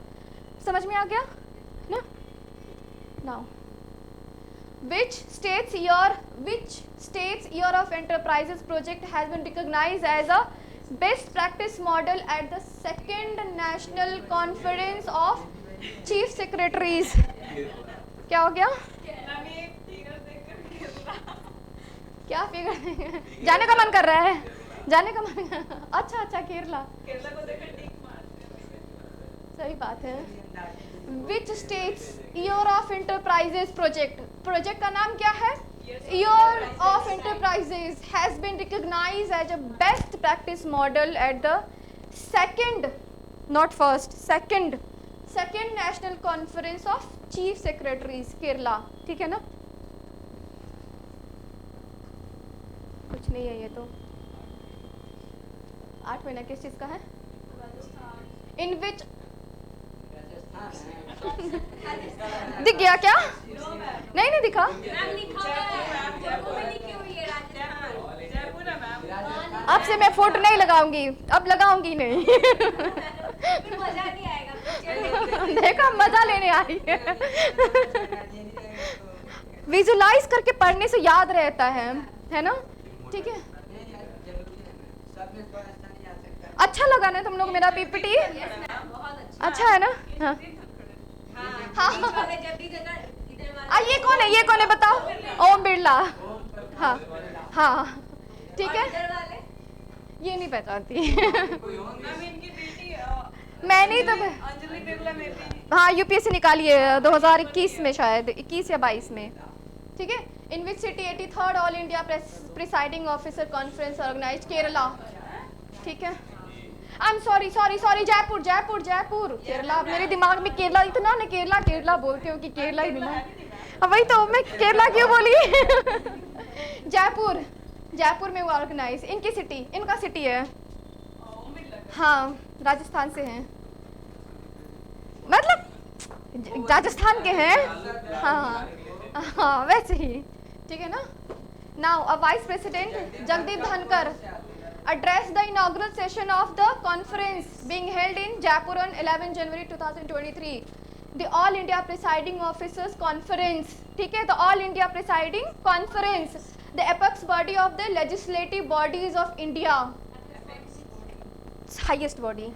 समझ में आ गया ना। Now, which state's year of enterprises project has been recognized as a best practice model at the second national conference of chief secretaries? क्या हो गया? मैम ये फिगर देखकर केरला क्या फिगर जाने का मन कर रहा है? जाने का मन अच्छा अच्छा केरला, केरला को देखकर टिक मारते हैं। सही बात है। Which states year of enterprises project का नाम क्या है? Year of enterprises has been recognized as a best practice model at the second, not first, second national conference of chief secretaries Kerala, ठीक है ना? कुछ नहीं है ये तो। 8 महीना किस चीज का है? In which दिख गया क्या? नहीं नहीं दिखा। मैम लिखा हुआ है, फोटो में लिखी हुई है राजस्थान। जयपुर है मैम। अब से मैं फोटो नहीं लगाऊंगी, अब लगाऊंगी नहीं। फिर मजा नहीं आएगा पिक्चर देखा मजा लेने आई है। विजुलाइज करके पढ़ने से याद रहता है ना? ठीक है। अच्छा लगा ना तुम लोग मेरा पीपीटी? बहुत अच्छा। अच्छा है ना? हाँ हाँ बीच वाले जब भी जगह इधर वाला ये कौन है बताओ? ओम बिरला। हाँ हाँ ठीक है। इधर वाले ये नहीं पहचानती। मैम इनकी बेटी मैंने तो अंजलि बिरला में भी हाँ यूपीएससी निकाली है 2021 में, शायद 21 या 22 में, ठीक है। In which city 83rd all India presiding officer conference organised Kerala, ठीक है। I am sorry Jaipur Kerala. मेरे दिमाग में केरला इतना ना केरला बोलती हूँ कि केरला ही दिमाग। हाँ वही तो मैं केरला क्यों बोली। जयपुर में वो ऑर्गेनाइज, इनका सिटी है। हाँ राजस्थान से हैं, मतलब राजस्थान के हैं। हाँ वैसे ही, ठीक है ना। नाउ अ वाइस प्रेसिडेंट जगदीप धनकर addressed the inaugural session of the conference being held in Jaipur on 11 January 2023. The All India Presiding Officers Conference, ठीक है, the All India Presiding Conference, the apex body of the legislative bodies of India, highest body,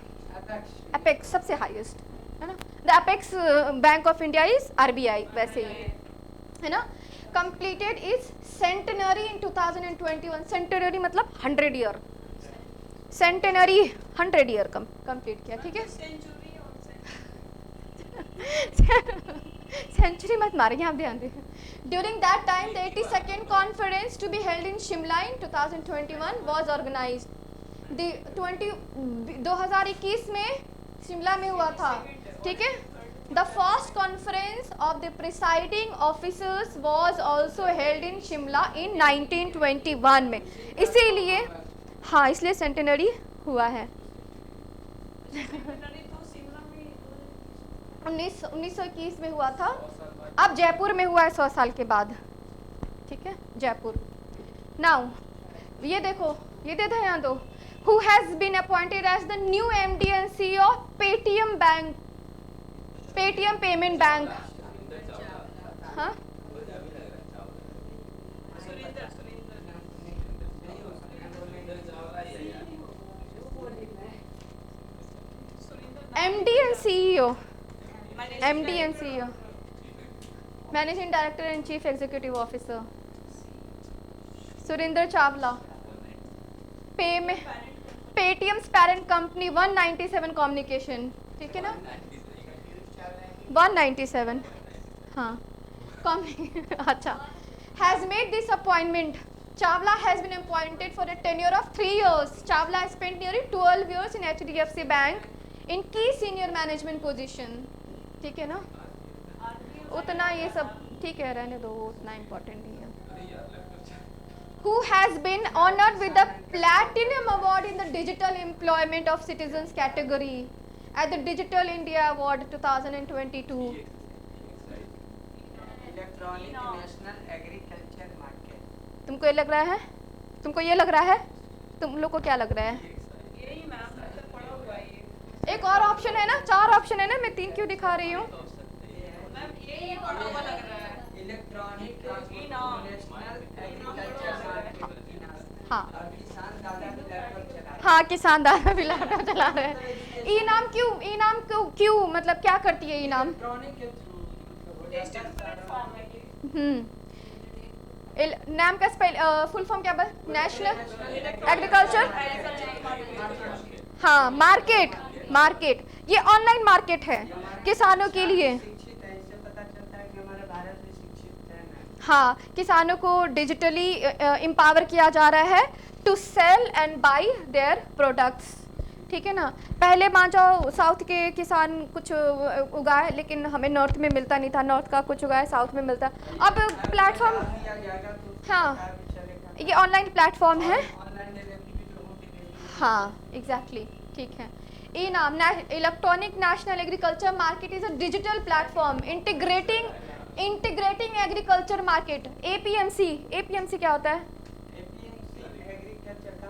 apex सबसे highest है ना। The apex bank of India is RBI, वैसे ही है ना। Completed its centenary in 2021. Centenary मतलब 100 year, centenary 100 year complete किया, ठीक है। सेंचुरी और सेंचुरी मत मारेंगे आप, ध्यान दें। During that time the 82nd conference to be held in Shimla in 2021 was organised. 2021 में शिमला में हुआ था, ठीक है। The first conference of the presiding officers was also held in Shimla in 1921 में, इसीलिए हाँ इसलिए सेंटेनरी हुआ है। सेंचुरी तो शिमला में 1921 में हुआ था, अब जयपुर में हुआ है 100 साल के बाद, ठीक है जयपुर। नाउ ये देखो, ये दे दो यहाँ दो। Who has been appointed as the new MD and CEO of Paytm bank, Paytm payment bank. हाँ MD and CEO, MD and CEO, managing director and chief executive officer Surinder Chawla. Paytm's parent company 197 communication, ठीक है ना 197, हाँ अच्छा। Has made this appointment, Chawla has been appointed for a tenure of 3 years. Chawla has spent nearly 12 years in HDFC Bank in key senior management position, ठीक है ना। उतना ये सब ठीक है, रहने दो, उतना इम्पोर्टेंट नहीं है। Who has been honored with the Platinum Award in the Digital Employment of Citizens category at the Digital India Award 2022. Electronic national agriculture market. तुमको ये लग रहा है? तुमको ये लग रहा है? तुम लोग को क्या लग रहा है? यही मैम मतलब पढ़ा हुआ है ये। एक और ऑप्शन है ना, 4 ऑप्शन है ना, मैं 3 क्यों दिखा रही हूँ? मैम ये पढ़ा हुआ लग रहा है। इलेक्ट्रॉनिक इनाम। नेशनल एग्रीकल्चर मार्केट इनाम। हाँ और किसान दादा भी लैपटॉप चला रहे हैं। हाँ, किसान दादा भी लैपटॉप चला रहे हैं। ई नाम क्यों मतलब क्या करती है ई नाम? इलेक्ट्रॉनिक के थ्रू मतलब हो डिजिटल जाता है सारा। प्लेटफॉर्म है ये। नाम का फुल फॉर्म क्या बस? नेशनल एग्रीकल्चर, हाँ मार्केट ये ऑनलाइन मार्केट है किसानों के लिए। शिक्षित है, इससे पता चलता है कि हमारा भारत में शिक्षित है ना। हाँ, किसानों को डिजिटली एम्पावर किया जा रहा है to sell and buy their products, ठीक है ना। पहले मान जाओ साउथ के किसान कुछ उगाए, लेकिन हमें नॉर्थ में मिलता नहीं था, नॉर्थ का कुछ उगाए साउथ में मिलता। अब प्लेटफॉर्म, दिया जाएगा तो हाँ, सरकार भी चलेगा। ये ऑनलाइन प्लेटफॉर्म है। ऑनलाइन डिलीवरी भी लोगों की देगी। हाँ एग्जैक्टली, ठीक है। ई नाम electronic national agriculture market is a digital platform integrating agriculture market. APMC क्या होता है? एपीएमसी एग्रीकल्चर का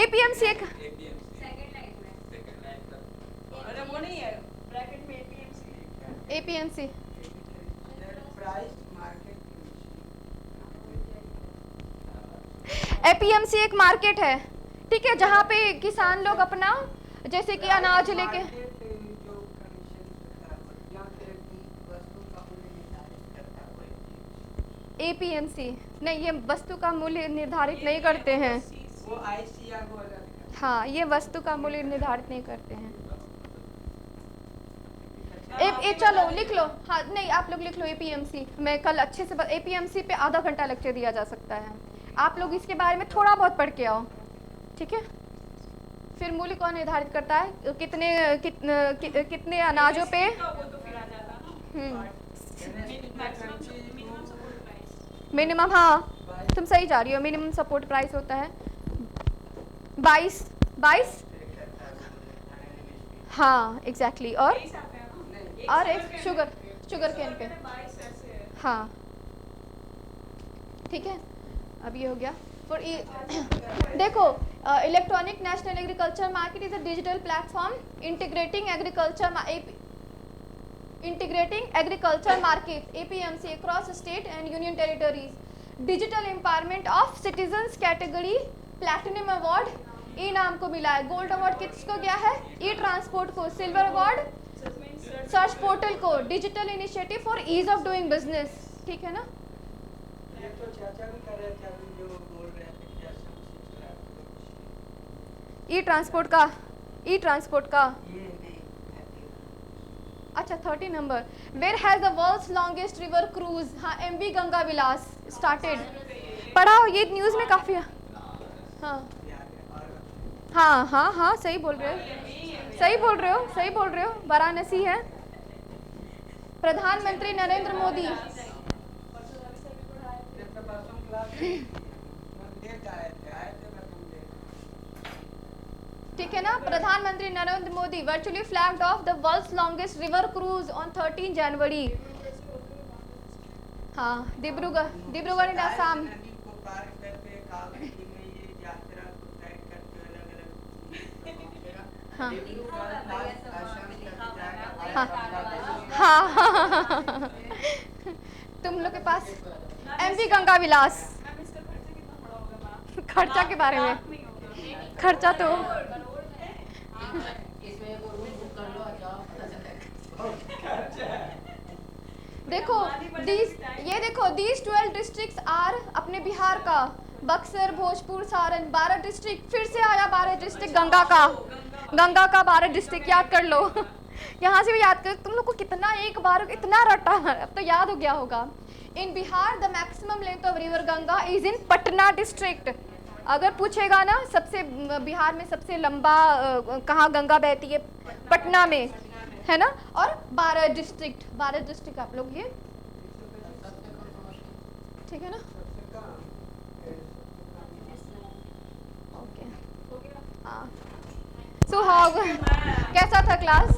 एपीएमसी एक सेकंड लाइन में सेकंड लाइन का अरे वो नहीं है, ब्रैकेट में APMC. APMC price market APMC एक मार्केट है, ठीक है, जहाँ पे किसान लोग अपना जैसे कि अनाज लेके, जो कमीशन होता है या फिर वस्तु का मूल्य निर्धारित करता है कोई एपीएमसी नहीं, ये वस्तु का मूल्य निर्धारित नहीं करते हैं। वो आईसीआर को अलग है। हाँ, ये वस्तु का मूल्य निर्धारित नहीं करते हैं। चलो लिख लो, हाँ नहीं आप लोग लिख लो एपीएमसी। मैं कल अच्छे से एपीएमसी पे आधा घंटा लेक्चर दिया जा सकता है, आप लोग इसके बारे में थोड़ा बहुत पढ़ के आओ, ठीक है। फिर मूल्य कौन निर्धारित करता है, कितने अनाजों पे, वो तो फिर आ जाता ना मिनिमम सपोर्ट प्राइस। मिनिमम, हाँ तुम सही जा रही हो, मिनिमम सपोर्ट प्राइस होता है 22। हाँ एग्जैक्टली। और तेईस आते हैं ना। और एक शुगर केन पे, 22 ऐसे है। हाँ ठीक है। अब ये हो गया। और ये देखो, electronic national agriculture market is a digital platform integrating agriculture market APMC across state and union territories. Digital empowerment of citizens category platinum award e NAM को मिला है। गोल्ड अवार्ड किसको गया है? ई ट्रांसपोर्ट को। सिल्वर अवार्ड सर्च पोर्टल को। Digital initiative for ease of doing business, ठीक है ना। ये तो चाचा भी कर रहे थे अभी जो बोल रहे थे कि असम से चला ई ट्रांसपोर्ट का ये नहीं अच्छा 30 number. Where has the world's longest river cruise. हाँ, एमवी गंगा विलास स्टार्टेड। पढ़ाओ, ये न्यूज़ में काफ़ी। हाँ हाँ सही बोल रहे हो। वाराणसी है। प्रधानमंत्री नरेंद्र मोदी, ठीक है ना। प्रधानमंत्री Narendra Modi virtually flagged off the world's longest river cruise on 13 January. हाँ, डिब्रूगढ़ इन असम। नदी को पार करके कालकी में ये यात्रा को तय करके अलग-अलग हाँ हाँ हाँ तुम लोग के पास एमवी गंगा विलास। मैम इसका खर्चा कितना पड़ा होगा मैम? खर्चा के बारे में, लाख नहीं होगा। खर्चा तो इसमें वो रूम बुक कर लो, आ जाओ, पता चलेगा। देखो ये देखो, दीज 12 डिस्ट्रिक्ट्स आर अपने बिहार का बक्सर, भोजपुर, सारण 12 डिस्ट्रिक्ट। फिर से आया 12 डिस्ट्रिक्ट गंगा का 12 डिस्ट्रिक्ट याद कर लो। यहाँ से भी याद कर। तुम लोग को कितना एक बार इतना रटा, अब तो याद हो गया होगा। In Bihar the maximum length of river Ganga is in Patna district. अगर पूछेगा ना सबसे बिहार में सबसे लंबा कहाँ गंगा बहती है, पटना में है ना। और 12 डिस्ट्रिक्ट आप लोग ये, ठीक है ना। ओके, हाँ। सो हाउ कैसा था क्लास?